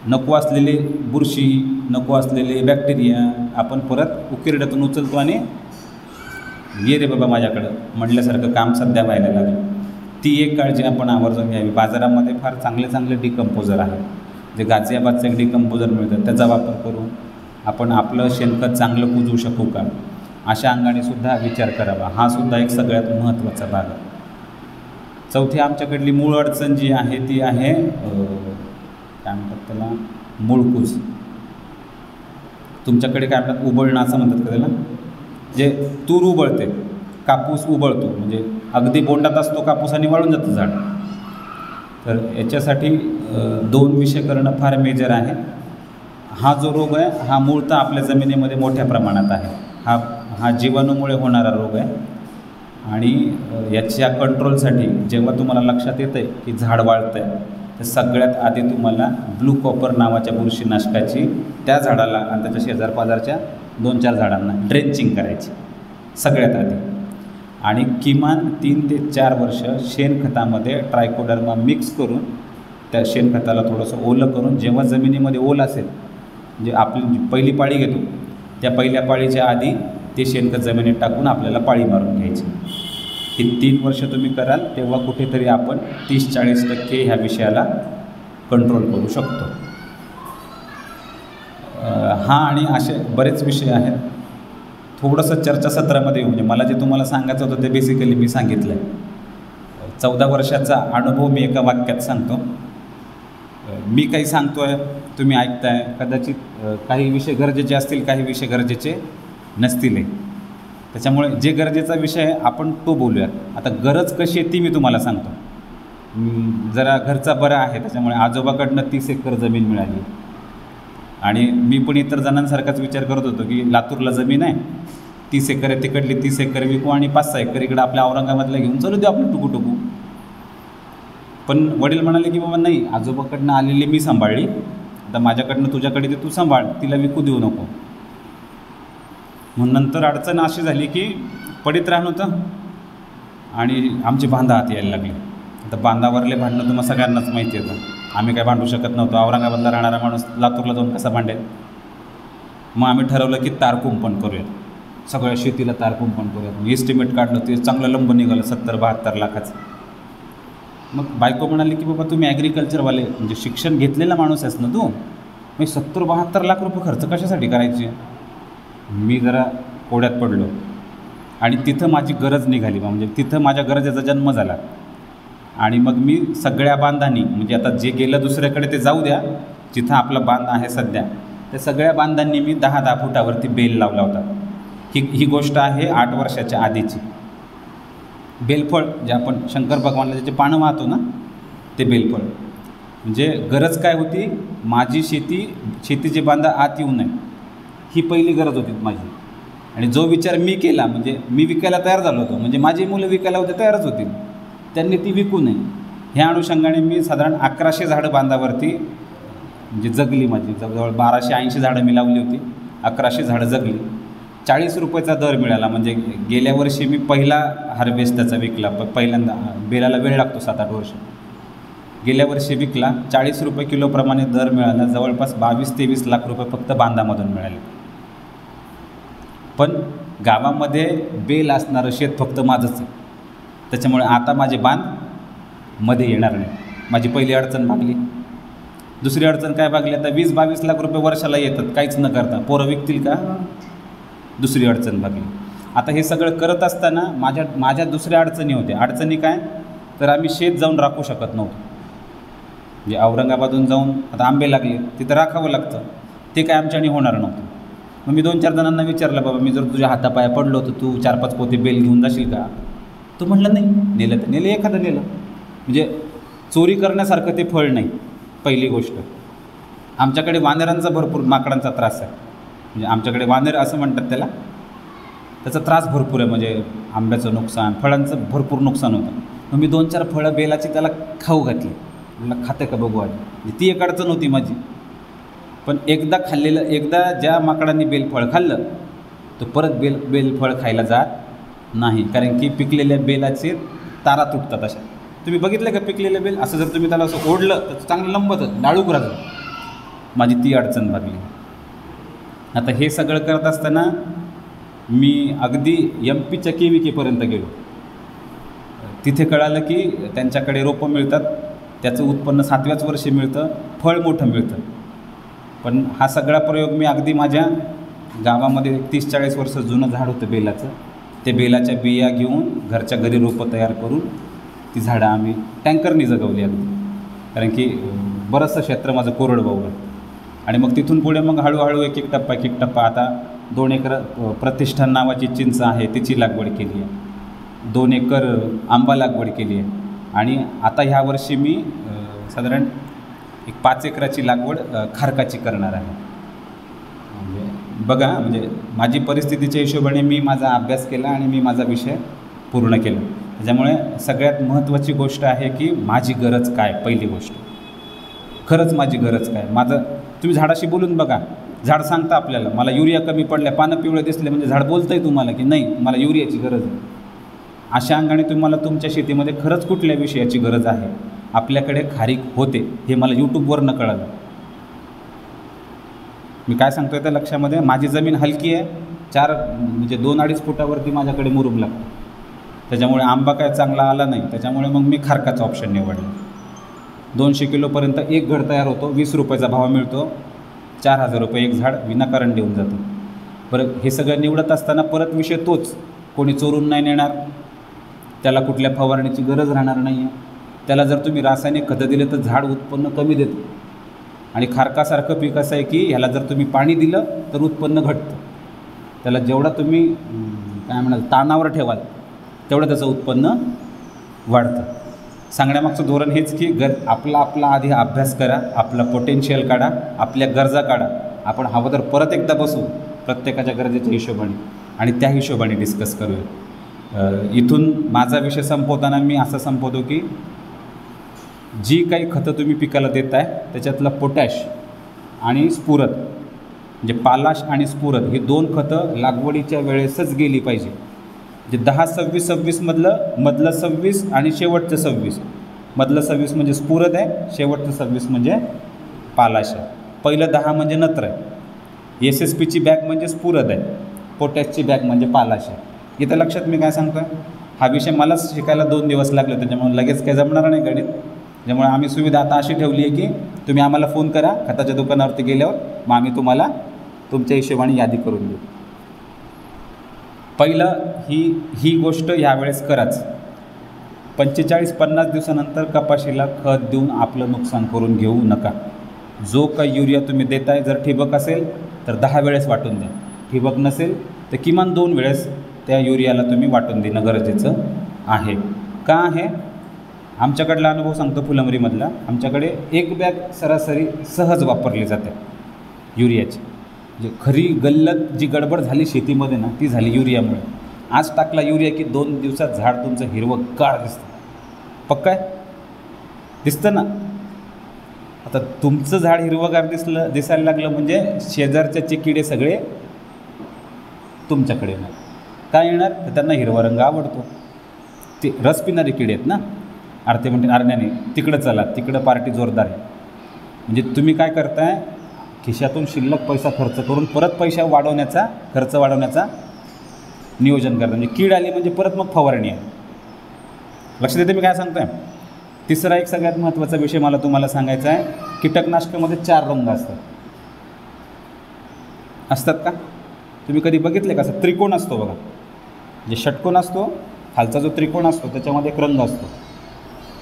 नको असलेले बुरशी, नको असलेले बॅक्टेरिया आपण परत उकिरड्यातून उचलतो आणि ये रे बाबा माझ्याकडं म्हटल्यासारखं काम सध्या व्हायला लागलं. ती एक काळजी आपण आवर्जून घ्यावी. बाजारामध्ये फार चांगले डिकम्पोजर आहेत, जे गाझियाबादचं एक डिकम्पोजर मिळतं, त्याचा वापर करून आपण आपलं शेणखत चांगलं कुजवू शकू का, अशा अंगानेसुद्धा विचार करावा. हा सुद्धा एक सगळ्यात महत्त्वाचा भाग आहे. चौथी आमच्याकडली मूळ अडचण जी आहे ती आहे काय म्हणतात त्याला, मूळकूज. तुमच्याकडे काय म्हणतात, उबळणं असं म्हणतात का त्याला. जे तूर उबळते, कापूस उबळतो, म्हणजे अगदी बोंडात असतो कापूस आणि वाळून जातं झाड. तर याच्यासाठी 2 विषय करणं फार मेजर आहे. हा जो रोग आहे हा मूळतः आपल्या जमिनीमध्ये मोठ्या प्रमाणात आहे. हा जीवाणूमुळे होणारा रोग आहे. आणि याच्या कंट्रोलसाठी जेव्हा तुम्हाला लक्षात येतं आहे की झाड वाळतं आहे तर सगळ्यात आधी तुम्हाला ब्लू कॉपर नावाच्या बुरशीनाशकाची त्या झाडाला आणि त्याच्या शेजारपाजारच्या 2-4 झाडांना ड्रेंचिंग करायची सगळ्यात आधी. आणि किमान 3 ते 4 वर्ष शेणखतामध्ये ट्रायकोडर्मा मिक्स करून त्या शेणखताला थोडंसं ओलं करून, जेव्हा जमिनीमध्ये ओल असेल, म्हणजे आपली पहिली पाळी घेतो त्या पहिल्या पाळीच्या आधी ते शेणखत जमिनीत टाकून आपल्याला पाळी मारून घ्यायची. ही 3 वर्ष तुम्ही कराल तेव्हा कुठेतरी आपण 30-40% ह्या विषयाला कंट्रोल करू शकतो. हा आणि असे बरेच विषय आहेत. थोडंसं चर्चासत्रामध्ये येऊ, म्हणजे मला जे तुम्हाला सांगायचं होतं ते बेसिकली मी सांगितलं आहे. 14 वर्षाचा अनुभव मी एका वाक्यात सांगतो. मी काही सांगतो आहे, तुम्ही ऐकताय, कदाचित काही विषय गरजेचे असतील, काही विषय गरजेचे नसतील. त्याच्यामुळे जे गरजेचा विषय आहे आपण तो बोलूया. आता गरज कशी आहे ती मी तुम्हाला सांगतो. जरा घरचा बरा आहे, त्याच्यामुळे आजोबाकडनं 30 एकर जमीन मिळाली. आणि मी पण इतर जणांसारखाच विचार करत होतो की लातूरला जमीन आहे, 30 एकर आहे, तिकडली 30 एकर विकू आणि 5-6 एकर इकडं आपल्या औरंगाबादला घेऊन चालू देऊ आपण टुकू. पण वडील म्हणाले की बाबा नाही, आजोबाकडनं आलेली मी सांभाळली, आता माझ्याकडनं तुझ्याकडे ते तू सांभाळ, तिला विकू देऊ नको. म्हणून नंतर अडचण अशी झाली की पडीत राहणं होतं आणि आमची बांधा हात यायला लागली. आता बांधावरले भांडणं तुम्हाला सगळ्यांनाच माहिती होतं. आम्ही काय भांडू शकत नव्हतो. औरंगाबादला राहणारा माणूस लातूरला जाऊन कसा भांडेल. मग आम्ही ठरवलं की तारकुंपण करूया, सगळ्या शेतीला तारकुंपण करूया. एस्टिमेट काढलं, ते चांगलं लंब निघालं 70-72 लाखाचं. मग बायको म्हणाली की बाबा तुम्ही ॲग्रिकल्चरवाले म्हणजे शिक्षण घेतलेला माणूस आहेस ना तू, मग 70-72 लाख रुपये खर्च कशासाठी करायचे. मी जरा कोड्यात पडलो आणि तिथं माझी गरज निघाली, म्हणजे तिथं माझ्या गरजेचा जन्म झाला. आणि मग मी सगळ्या बांधांनी, म्हणजे आता जे गेलं दुसऱ्याकडे ते जाऊ द्या, जिथं आपला बांध आहे सध्या त्या सगळ्या बांधांनी मी 10-10 फुटावरती बेल लावला होता. ही गोष्ट आहे 8 वर्षाच्या आधीची. बेलफळ जे आपण शंकर भगवानला ज्याचे पानं वाहतो ना, ते बेलफळ. म्हणजे गरज काय होती, माझी शेतीचे बांधा आत येऊ नये, ही पहिली गरज होती माझी. आणि जो विचार मी केला, म्हणजे मी विकायला तयार झालो होतो, म्हणजे माझी मुलं विकायला होते तयारच होती, त्यांनी ती विकू नये, ह्या अनुषंगाने मी साधारण 1100 झाडं बांधावरती म्हणजे जगली. माझी जवळजवळ 1280 झाडं मी लावली होती. 1100 झाडं जगली. 40 रुपयाचा दर मिळाला. म्हणजे गेल्या वर्षी मी पहिला हार्वेस्ट त्याचा विकला. पहिल्यांदा बेलाला वेळ लागतो 7-8 वर्ष. गेल्या वर्षी विकला. 40 रुपये किलोप्रमाणे दर मिळाला. जवळपास 22-23 लाख रुपये फक्त बांधामधून मिळाले. पण गावामध्ये बेल असणारं शेत फक्त माझंच आहे. त्याच्यामुळे आता माझे बांध मध्ये येणार नाही. माझी पहिली अडचण भागली. दुसरी अडचण काय भागली, आता 20-22 लाख रुपये वर्षाला येतात काहीच न करता, पोरं विकतील का. दुसरी अडचण भागली. आता हे सगळं करत असताना माझ्या दुसऱ्या अडचणी होत्या. अडचणी काय, तर आम्ही शेत जाऊन राखू शकत नव्हतो. म्हणजे औरंगाबादून जाऊन आता आंबे लागले, तिथं राखावं लागतं, ते काय आमच्याने होणार नव्हतं. मग मी 2-4 जणांना विचारलं, बाबा मी जर तुझ्या हातापाया पडलो तर तू 4-5 पोते बेल घेऊन जाशील का. तो म्हटलं नाही. नेलं तर नेलं, एखादं नेलं. म्हणजे चोरी करण्यासारखं ते फळ नाही. पहिली गोष्ट, आमच्याकडे वानरांचा भरपूर, माकडांचा त्रास आहे. म्हणजे आमच्याकडे वानर असं म्हणतात त्याला, त्याचा त्रास भरपूर आहे. म्हणजे आंब्याचं नुकसान, फळांचं भरपूर नुकसान होतं. मग मी 2-4 फळं बेलाची त्याला खाऊ घातली. म्हटलं खाते का बघू आधी. म्हणजे ती एक अडचण होती माझी. पण एकदा खाल्लेलं, एकदा ज्या माकडांनी बेलफळ खाल्लं तर परत बेलफळ खायला जात नाही. कारण की पिकलेल्या बेलाचे तारा तुटतात. अशा तुम्ही बघितलं का पिकलेलं बेल, असं जर तुम्ही त्याला असं ओढलं तर चांगलं लंबतं, डाळूक राहतं. माझी ती अडचण भागली. आता हे सगळं करत असताना मी अगदी MP च्या KVK गेलो. तिथे कळालं की त्यांच्याकडे रोपं मिळतात, त्याचं उत्पन्न 7व्याच वर्षी मिळतं, फळ मोठं मिळतं. पण हा सगळा प्रयोग मी अगदी माझ्या गावामध्ये 30-40 वर्ष जुनं झाड होतं बेलाचं, ते बेलाच्या बिया घेऊन घरच्या घरी रोपं तयार करून ती झाडं आम्ही टँकरनी जगवली अगदी. कारण की बरंचसं क्षेत्र माझं कोरडवाहू आहे. आणि मग तिथून पुढे मग हळूहळू एक एक टप्पा आता 2 एकर प्रतिष्ठान नावाची चिंच आहे तिची लागवड केली आहे. 2 एकर आंबा लागवड केली आहे. आणि आता ह्या वर्षी मी साधारण एक 5 एकराची लागवड खारकाची करणार आहे. म्हणजे बघा, म्हणजे माझी परिस्थितीच्या हिशोबाने मी माझा अभ्यास केला आणि मी माझा विषय पूर्ण केला. त्याच्यामुळे सगळ्यात महत्त्वाची गोष्ट आहे की माझी गरज काय. पहिली गोष्ट, खरंच माझी गरज काय. माझं तुम्ही झाडाशी बोलून बघा, झाड सांगतं आपल्याला मला युरिया कमी पडल्या, पानं पिवळे दिसले म्हणजे झाड बोलतं आहे तुम्हाला की नाही मला युरियाची गरज आहे. अशा अंगाने तुम्हाला तुमच्या शेतीमध्ये खरंच कुठल्या विषयाची गरज आहे. आपल्याकडे खारीक होते हे मला यूट्यूबवरनं कळलं. मी काय सांगतो आहे त्या लक्षामध्ये, माझी जमीन हलकी आहे, 2-2.5 फुटावरती माझ्याकडे मुरुम लागतो. त्याच्यामुळे आंबा काय चांगला आला नाही. त्याच्यामुळे मग मी खारकाचा ऑप्शन निवडला. 200 किलोपर्यंत एक घड तयार होतो, 20 रुपयाचा भाव मिळतो, 4000 रुपये एक झाड विनाकारण देऊन जातं. बरं, हे सगळं निवडत असताना परत विषय तोच, कोणी चोरून नाही नेणार, त्याला कुठल्या फवारणीची गरज राहणार नाही आहे. त्याला जर तुम्ही रासायनिक खतं दिले तर झाड उत्पन्न कमी देतं. आणि खारकासारखं पीक असं आहे की ह्याला जर तुम्ही पाणी दिलं तर उत्पन्न घटतं. त्याला जेवढा तुम्ही काय म्हणाल ताणावर ठेवाल तेवढं त्याचं उत्पन्न वाढतं. सांगण्यामागचं धोरण हेच की आपला आधी अभ्यास करा, आपला पोटेन्शियल काढा, आपल्या गरजा काढा. आपण हवं तर परत एकदा बसू प्रत्येकाच्या गरजेच्या हिशोबाने आणि त्या हिशोबाने डिस्कस करूया. इथून माझा विषय संपवताना मी असं संपवतो की जी काही खतं तुम्ही पिकाला देताय त्याच्यातलं पोटॅश आणि स्फुरद, म्हणजे पालाश आणि स्फुरद, ही 2 खतं लागवडीच्या वेळेसच गेली पाहिजे. म्हणजे 10 26 26 मधलं 26 आणि शेवटचं 26. मधलं 26 म्हणजे स्फुरद आहे, शेवटचं 26 म्हणजे पालाश आहे. पहिलं 10 म्हणजे नत्र आहे. SSPची बॅग म्हणजे स्फुरद आहे, पोटॅशची बॅग म्हणजे पालाश आहे. इथं लक्षात मी काय सांगतो आहे, हा विषय मलाच शिकायला 2 दिवस लागले, त्याच्यामुळे लगेच काही जमणार नाही गणित. त्यामुळे आम्ही सुविधा आता अशी ठेवली आहे की तुम्ही आम्हाला फोन करा खताच्या दुकानावरती गेल्यावर, मग आम्ही तुम्हाला तुमच्या हिशोबाने यादी करून देऊ. पहिलं ही गोष्ट यावेळेस कराच. 45-50 दिवसानंतर कपाशीला खत देऊन आपलं नुकसान करून घेऊ नका. जो काही युरिया तुम्ही देताय, जर ठिबक असेल तर 10 वेळेस वाटून द्या, ठिबक नसेल तर किमान 2 वेळेस त्या युरियाला तुम्ही वाटून देणं गरजेचं आहे. का आहे? आमच्याकडला अनुभव सांगतो फुलंब्रीमधला. आमच्याकडे एक बॅग सरासरी सहज वापरली जाते युरियाची. म्हणजे खरी गल्लत जी गडबड झाली शेतीमध्ये ना, ती झाली युरियामुळे. आज टाकला युरिया की 2 दिवसात झाड तुमचं हिरवं गाळ दिसतं. पक्का आहे? दिसतं ना. आता तुमचं झाड हिरवंगार दिसायला लागलं म्हणजे शेजारच्याचे किडे सगळे तुमच्याकडे येणार. काय येणार? तर त्यांना हिरवा रंग आवडतो. ते रस पिणारे किडे आहेत ना. ते म्हणते अरण्याने तिकडं चला, तिकडं पार्टी जोरदार आहे. म्हणजे तुम्ही काय करताय, खिशातून शिल्लक पैसा खर्च करून परत खर्च वाढवण्याचा नियोजन करता. म्हणजे कीड आली म्हणजे परत मग फवारणी आहे. लक्ष देते मी काय सांगतोय. तिसरा एक सगळ्यात महत्त्वाचा विषय मला तुम्हाला सांगायचा आहे. कीटकनाशकामध्ये 4 रंग असतात का? तुम्ही कधी बघितले का? असं त्रिकोण असतो बघा, जे षटकोन असतो, खालचा जो त्रिकोण असतो त्याच्यामध्ये एक रंग असतो.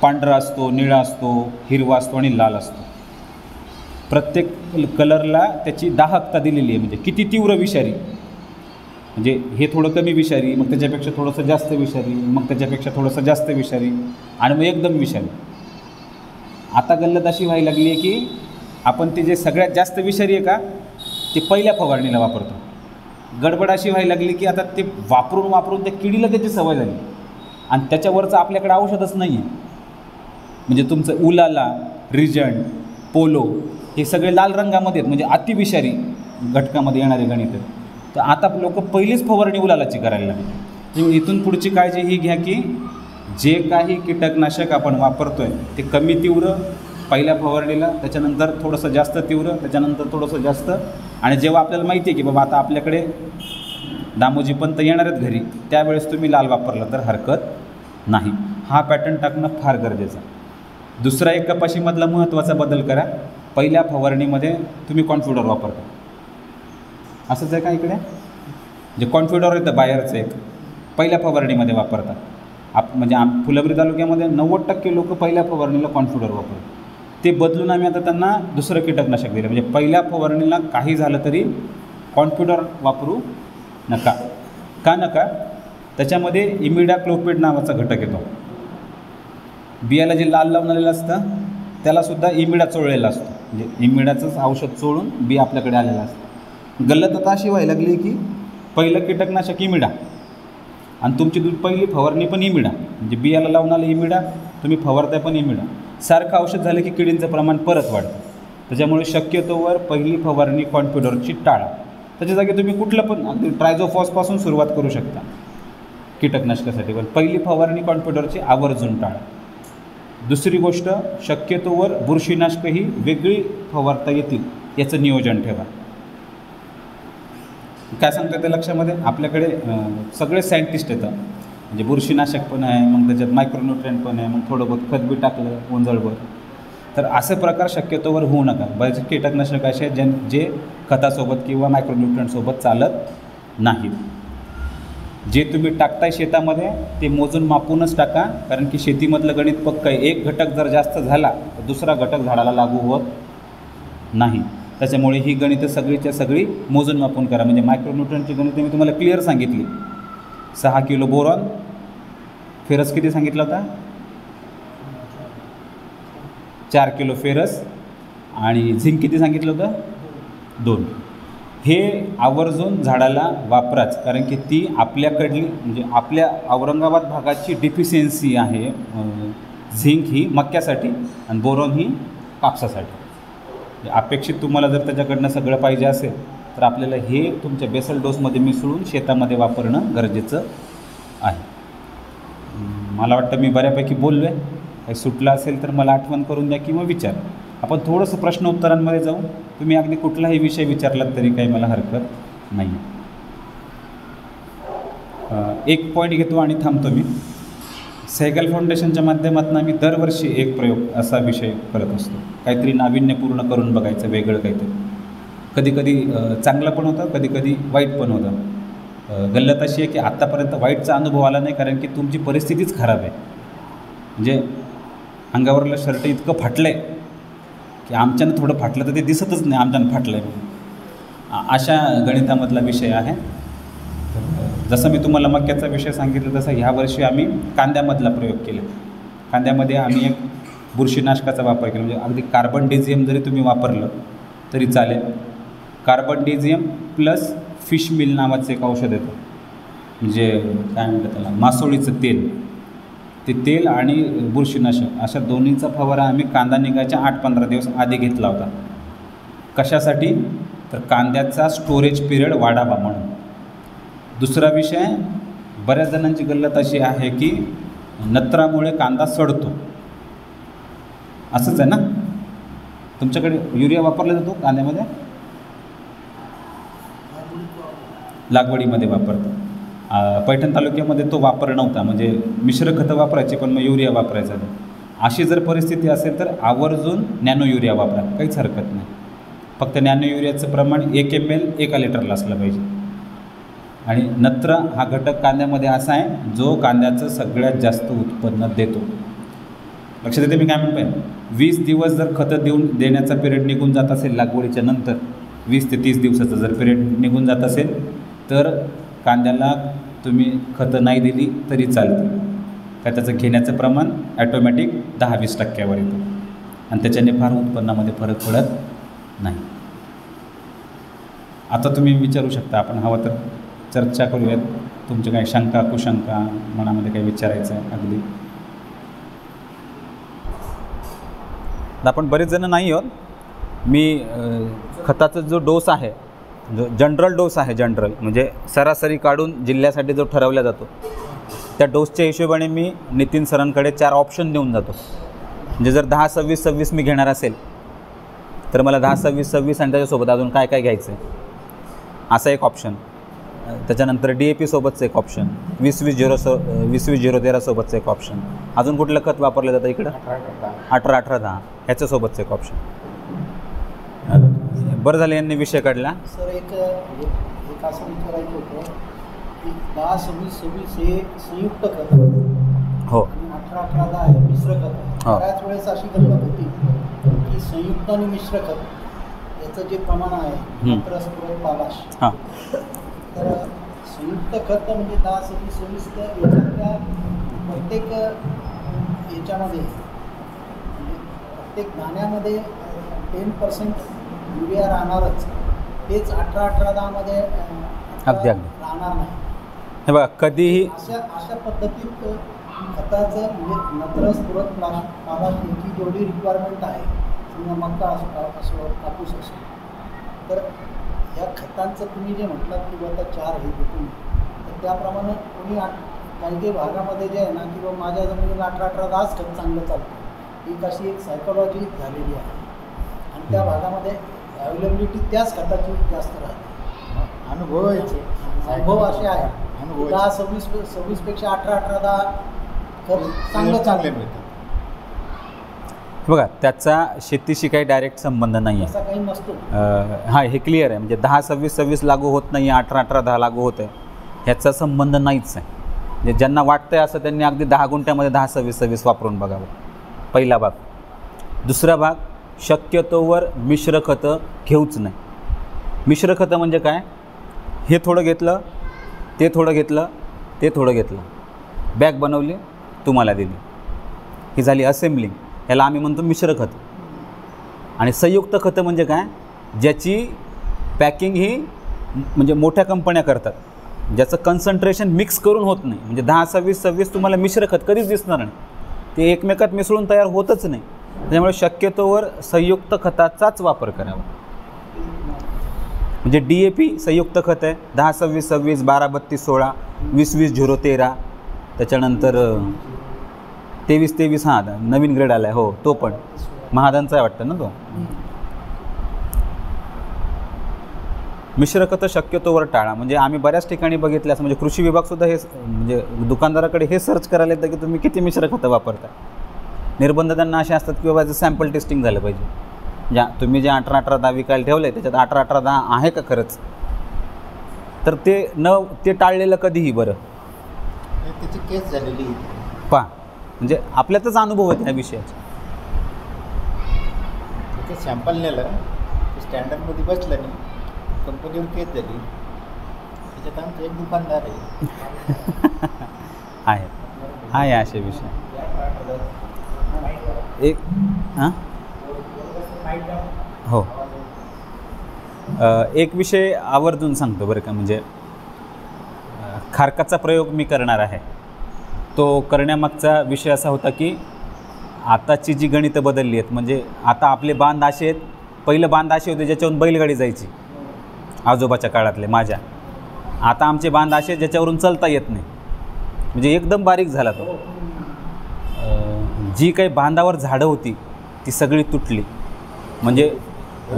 पांढरा असतो, निळा असतो, हिरवा असतो आणि लाल असतो. प्रत्येक कलरला त्याची दाहकता दिलेली आहे. म्हणजे किती तीव्र विषारी, म्हणजे हे थोडं कमी विषारी, मग त्याच्यापेक्षा थोडंसं जास्त विषारी, मग त्याच्यापेक्षा थोडंसं जास्त विषारी आणि मग एकदम विषारी. आता गल्लत अशी व्हायला लागली आहे की आपण ते जे सगळ्यात जास्त विषारी आहे का ते पहिल्या फवारणीला वापरतो. गडबड अशी व्हायला लागली की आता ते वापरून त्या किडीला त्याची सवय झाली आणि त्याच्यावरचं आपल्याकडे औषधच नाही आहे. म्हणजे तुमचं उलाला, रिजंट, पोलो हे सगळे लाल रंगामध्ये आहेत, म्हणजे अतिविषारी घटकामध्ये येणारे गणित. तर आता लोक पहिलीच फवारणी उलालाची करायला लागली. इथून पुढची काळजी ही घ्या की जे काही कीटकनाशक आपण वापरतो आहे ते कमी तीव्र पहिल्या फवारणीला, त्याच्यानंतर थोडंसं जास्त तीव्र, त्याच्यानंतर थोडंसं जास्त. आणि जेव्हा आपल्याला माहिती आहे की बाबा आता आपल्याकडे दामोजीपंत येणार आहेत घरी, त्यावेळेस तुम्ही लाल वापरला तर हरकत नाही. हा पॅटर्न टाकणं फार गरजेचं. दुसरा एक कपाशीमधला महत्त्वाचा बदल करा. पहिल्या फवारणीमध्ये तुम्ही कॉन्फ्युडर वापरता. असंच आहे का इकडे? जे कॉन्फ्युडर येतं बाहेरचं एक, पहिल्या फवारणीमध्ये वापरतात. म्हणजे फुलंब्री तालुक्यामध्ये 90% लोक पहिल्या फवारणीला कॉन्फ्युडर वापरतात. ते बदलून आम्ही आता त्यांना दुसरं कीटकनाशक दिलं. म्हणजे पहिल्या फवारणीला काही झालं तरी कॉन्फ्युडर वापरू नका. का नका? त्याच्यामध्ये इमिडाक्लोपिड नावाचा घटक येतो. बियाला जे लाल लावून आलेलं असतं त्यालासुद्धा इमिडा चोळलेला असतो. म्हणजे इमिडाचंच औषध चोळून बी आपल्याकडे आलेलं असतं. गल्लत आता अशी व्हायला लागली की पहिलं कीटकनाशक इमिडा आणि तुमची पहिली फवारणी पण इमिडा. म्हणजे बियाला लावून आलं इमिडा, तुम्ही फवारताय पण इमिडा. सारखं औषध झालं की किडींचं प्रमाण परत वाढतं. त्याच्यामुळे शक्यतोवर पहिली फवारणी कॉन्फ्युडरची टाळा. त्याच्या जागी तुम्ही कुठलं पण अगदी ट्रायझोफॉसपासून सुरुवात करू शकता कीटकनाशकासाठी, पण पहिली फवारणी कॉन्फ्युडरची आवर्जून टाळा. दुसरी गोष्ट, शक्यतोवर बुरशीनाशकही वेगळी फवारता येतील याचं नियोजन ठेवा. काय सांगतं ते लक्षामध्ये? आपल्याकडे सगळे सायंटिस्ट येतात. म्हणजे बुरशीनाशक पण आहे, मग त्याच्यात मायक्रोन्यूट्रिएंट पण आहे, मग थोडं बहुत खतबी टाकलं ओंजळभर. तर असे प्रकार शक्यतोवर होऊ नका. बरेच कीटकनाशक असे जे खतासोबत किंवा मायक्रोन्यूट्रिएंटसोबत चालत नाहीत. जे तुम्ही टाकताय शेतामध्ये ते मोजून मापूनच टाका, कारण की शेतीमधलं गणित पक्कं आहे. एक घटक जर जास्त झाला तर दुसरा घटक झाडाला लागू होत नाही. त्याच्यामुळे ही गणितं सगळीच्या सगळी मोजून मापून करा. म्हणजे मायक्रोन्यूट्रिएंटची गणितं मी तुम्हाला क्लिअर सांगितली. 6 किलो बोरॉन, फेरस किती सांगितला होता? 4 किलो फेरस, आणि झिंक किती सांगितलं होतं? 2. हे आवर्जून झाडाला वापराच, कारण की ती आपल्याकडली म्हणजे आपल्या औरंगाबाद भागाची डिफिशियन्सी आहे. झिंक ही मक्यासाठी आणि बोरॉन ही कापसासाठी. अपेक्षित तुम्हाला जर त्याच्याकडनं सगळं पाहिजे असेल तर आपल्याला हे तुमच्या बेसल डोसमध्ये मिसळून शेतामध्ये वापरणं गरजेचं आहे. मला वाटतं मी बऱ्यापैकी बोललो आहे. काही सुटलं असेल तर मला आठवण करून द्या किंवा विचार. आपण थोडंसं प्रश्न उत्तरांमध्ये जाऊ. तुम्ही अगदी कुठलाही विषय विचारलात तरी काही मला हरकत नाही. एक पॉईंट घेतो आणि थांबतो मी. सेहगल फाउंडेशनच्या माध्यमातून आम्ही दरवर्षी एक प्रयोग असा विषय करत असतो. काहीतरी नाविन्यपूर्ण करून बघायचं, वेगळं काहीतरी. कधी कधी चांगलं पण होतं, कधी कधी वाईट पण होतं. गल्लत अशी आहे की आत्तापर्यंत वाईटचा अनुभव आला नाही, कारण की तुमची परिस्थितीच खराब आहे. म्हणजे अंगावरलं शर्ट इतकं फाटलं आहे की आमच्यानं थोडं फाटलं तर ते दिसतच नाही आमच्यानं फाटलं आहे म्हणून. अशा गणितामधला विषय आहे. जसं मी तुम्हाला मक्याचा विषय सांगितलं तसं ह्या वर्षी आम्ही कांद्यामधला प्रयोग केला. कांद्यामध्ये आम्ही एक बुरशीनाशकाचा वापर केला. म्हणजे अगदी कार्बन डिझियम जरी तुम्ही वापरलं तरी चालेल. कार्बन डिझियम प्लस फिश मिल नावाचं एक औषध येतं, म्हणजे काय म्हणतात त्याला, मासोळीचं तेल. ते तेल आणि बुरशीनाशक अशा दोन्हीचा फवारा आम्ही कांदा निघायच्या 8-15 दिवस आधी घेतला होता. कशासाठी? तर कांद्याचा स्टोरेज पिरियड वाढावा म्हणून. दुसरा विषय, बऱ्याच जणांची गल्लत अशी आहे की नत्रामुळे कांदा सडतो. असंच आहे ना? तुमच्याकडे युरिया वापरला जातो कांद्यामध्ये? लागवडीमध्ये वापरतो. पैठण तालुक्यामध्ये तो वापर नव्हता, म्हणजे मिश्र खतं वापरायचे पण मग युरिया वापरायचा नाही. अशी जर परिस्थिती असेल तर आवर्जून नॅनो युरिया वापरा, काहीच हरकत नाही. फक्त नॅनो युरियाचं प्रमाण 1 ml 1 लिटरला असलं पाहिजे. आणि नत्र हा घटक कांद्यामध्ये असा आहे जो कांद्याचं सगळ्यात जास्त उत्पन्न देतो. लक्षात येते मी काय म्हणतो आहे? 20 दिवस जर खतं देण्याचा पिरियड निघून जात असेल लागवडीच्या नंतर, 20 ते 30 दिवसाचा जर पिरियड निघून जात असेल तर कांद्याला तुम्ही खतं नाही दिली तरी चालते. काय त्याचं घेण्याचं प्रमाण ॲटोमॅटिक 10-20% येतं आणि त्याच्याने फार उत्पन्नामध्ये फरक पडत नाही. आता तुम्ही विचारू शकता, आपण हवं तर चर्चा करूयात. तुमच्या काही शंका कुशंका मनामध्ये काही विचारायचं आहे अगदी. आपण बरेच जण नाही आहोत. मी खताचा जो डोस आहे, जो जनरल डोस आहे, जनरल म्हणजे सरासरी काढून जिल्ह्यासाठी जो ठरवला जातो, त्या डोसच्या हिशोबाने मी नितीन सरांकडे 4 ऑप्शन देऊन जातो. म्हणजे जर 10-26-26 मी घेणार असेल तर मला 10-26-26 आणि त्याच्यासोबत अजून काय काय घ्यायचं आहे असा एक ऑप्शन. त्याच्यानंतर DAP सोबतचं एक ऑप्शन, 20-20-0 सोबतचं एक ऑप्शन. अजून कुठलं खत वापरलं जातं इकडं? 18-18-10 ह्याच्यासोबतचं एक ऑप्शन. बरं झालं यांनी विषय काढला. सर एक असं विचारायचं होतं की 10-26-26 हे संयुक्त खत हो आणि 18-18-10 हे मिश्र खत. बऱ्याच वेळेस अशी गल्लत होती की संयुक्त आणि मिश्र खत याचं जे प्रमाण आहे मात्र स्फुरद पालाश, तर संयुक्त खत म्हणजे 10-26-26 तर याच्यातल्या प्रत्येक याच्यामध्ये म्हणजे प्रत्येक दाण्यामध्ये 10% युरिया राहणारच. तेच 18-18-10 मध्ये अगदी राहणार नाही. हे बघा, कधीही अशा पद्धतीत खताचं म्हणजे नत्र स्फुरद पालाश याची जेवढी रिक्वायरमेंट आहे, समजा मका असो कापूस असो, तर या खतांचं तुम्ही जे म्हटलात की आता 4 हे देतो, तर त्याप्रमाणे कोणी काही भागामध्ये जे आहे ना की बाबा माझ्या जमिनीला 18-18-10 खत चांगलं चालतं, एक अशी एक सायकोलॉजी झालेली आहे. आणि त्या भागामध्ये अवेलेबिलिटी त्याच खताची जास्त राहते. अनुभव असे आहे 10-26 पेक्षा 18-18-10 खत चांगलं मिळतं. बघा, त्याचा शेतीशी काही डायरेक्ट संबंध नाही आहे, असा काही नसतो. हां, हे क्लिअर आहे. म्हणजे 10-26-26 लागू होत नाही, 18-18-10 लागू होतं आहे, ह्याचा संबंध नाहीच आहे. म्हणजे ज्यांना वाटतं आहे असं त्यांनी अगदी 10 गुंठ्यामध्ये 10-26-26 वापरून बघावं. पहिला भाग. दुसरा भाग, शक्यतोवर मिश्र खतं घेऊच नाही. मिश्र खतं म्हणजे काय? हे थोडं घेतलं, ते थोडं घेतलं, ते थोडं घेतलं, बॅग बनवली, तुम्हाला दिली, ही झाली असेंब्लिंग. ह्याला आम्ही म्हणतो मिश्र खतं. आणि संयुक्त खतं म्हणजे काय? ज्याची पॅकिंग ही म्हणजे मोठ्या कंपन्या करतात, ज्याचं कन्सन्ट्रेशन मिक्स करून होत नाही. म्हणजे 10-26-26 तुम्हाला मिश्र खत कधीच दिसणार नाही, ते एकमेकात मिसळून तयार होतच नाही. त्यामुळे शक्यतोवर संयुक्त खताचाच वापर करावा. म्हणजे DAP संयुक्त खत आहे, 10-26-26, 12-32-16, 20-20-0-13 त्याच्यानंतर 23 हां नवीन ग्रेड आला आहे, हो तो पण महादांचा आहे वाटतं ना तो. मिश्र खतं शक्यतोवर टाळा. म्हणजे आम्ही बऱ्याच ठिकाणी बघितलं असं, म्हणजे कृषी विभागसुद्धा हे म्हणजे दुकानदाराकडे हे सर्च करायला येतं की तुम्ही किती मिश्र खतं वापरता. निर्बंध त्यांना असे असतात की बाबा सॅम्पल टेस्टिंग झालं पाहिजे. तुम्ही जे 18-18-10 विकायला ठेवलं आहे त्याच्यात 18-18-10 आहे का खरंच, तर ते टाळलेलं कधीही बरं. त्याची केस झालेली पहा, म्हणजे आपल्यातच अनुभव आहे त्या विषयाचा. ते सॅम्पल नेलं, ते स्टँडर्डमध्ये बसलं नाही, कंपनीवर केस झाली. त्याच्यात आमचं एक दुकानदार आहे असे विषय. एक हो एक विषय आवर्जून सांगतो बरं का. म्हणजे खारकाचा प्रयोग मी करणार आहे. तो करण्यामागचा विषय असा होता की आताची जी गणितं बदलली आहेत, म्हणजे आता आपले बांध असे आहेत, पहिलं बांध असे होते ज्याच्यावरून बैलगाडी जायची आजोबाच्या काळातले माझ्या. आता आमचे बांध असे ज्याच्यावरून चालता येत नाही, म्हणजे एकदम बारीक झाला तो. जी काही बांधावर झाडं होती ती सगळी तुटली. म्हणजे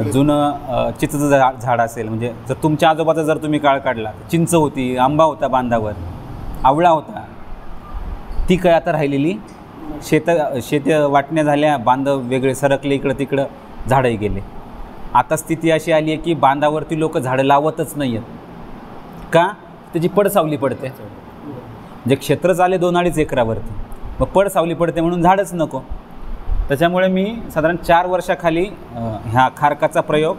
जुनं चिंचेचं झाड असेल, म्हणजे जर तुमच्या आजोबाचा जर तुम्ही काळ काढला, चिंच होती, आंबा होता बांधावर, आवळा होता, ती काय आता राहिलेली. शेत वाटण्या झाल्या, बांध वेगळे सरकले, इकडं तिकडं झाडंही गेले. आता स्थिती अशी आली आहे की बांधावरती लोक झाडं लावतच नाही आहेत. का? त्याची पडसावली पडते. म्हणजे क्षेत्र झाले 2-2.5 एकरावरती, मग पडसावली पडते म्हणून झाडच नको. त्याच्यामुळे मी साधारण 4 वर्षाखाली ह्या खारकाचा प्रयोग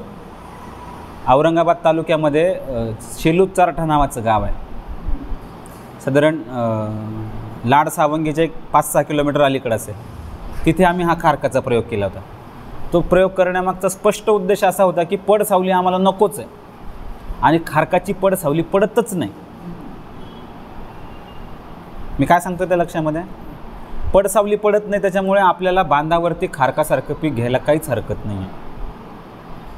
औरंगाबाद तालुक्यामध्ये शेलूत चारठा नावाचं गाव आहे, साधारण लाड सावंगीच्या एक 5-6 किलोमीटर अलीकडं असेल, तिथे आम्ही हा खारकाचा प्रयोग केला होता. तो प्रयोग करण्यामागचा स्पष्ट उद्देश असा होता की पडसावली आम्हाला नकोच आहे आणि खारकाची पडसावली पडतच नाही. मी काय सांगतो त्या लक्षामध्ये, पडसावली पडत नाही, त्याच्यामुळे आपल्याला बांधावरती खारकासारखं पीक घ्यायला काहीच हरकत नाही आहे.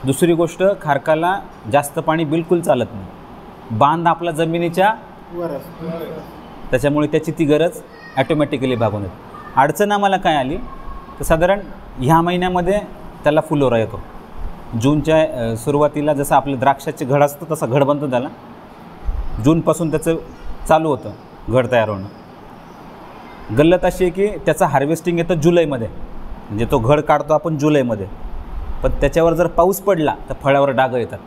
दुसरी गोष्ट, खारकाला जास्त पाणी बिलकुल चालत नाही. बांध आपला जमिनीच्या वर, त्याच्यामुळे त्याची ती गरज ॲटोमॅटिकली भागून येते. अडचण आम्हाला काय आली तर साधारण ह्या महिन्यामध्ये त्याला फुलोरा येतो. जूनच्या सुरुवातीला जसं आपलं द्राक्षाचे घड असतं तसा घड बनतो त्याला. जूनपासून त्याचं चालू होतं घड तयार होणं. गल्लत अशी आहे की त्याचं हार्वेस्टिंग येतं जुलैमध्ये, म्हणजे तो घड काढतो आपण जुलैमध्ये, पण त्याच्यावर जर पाऊस पडला तर फळावर डाग येतात.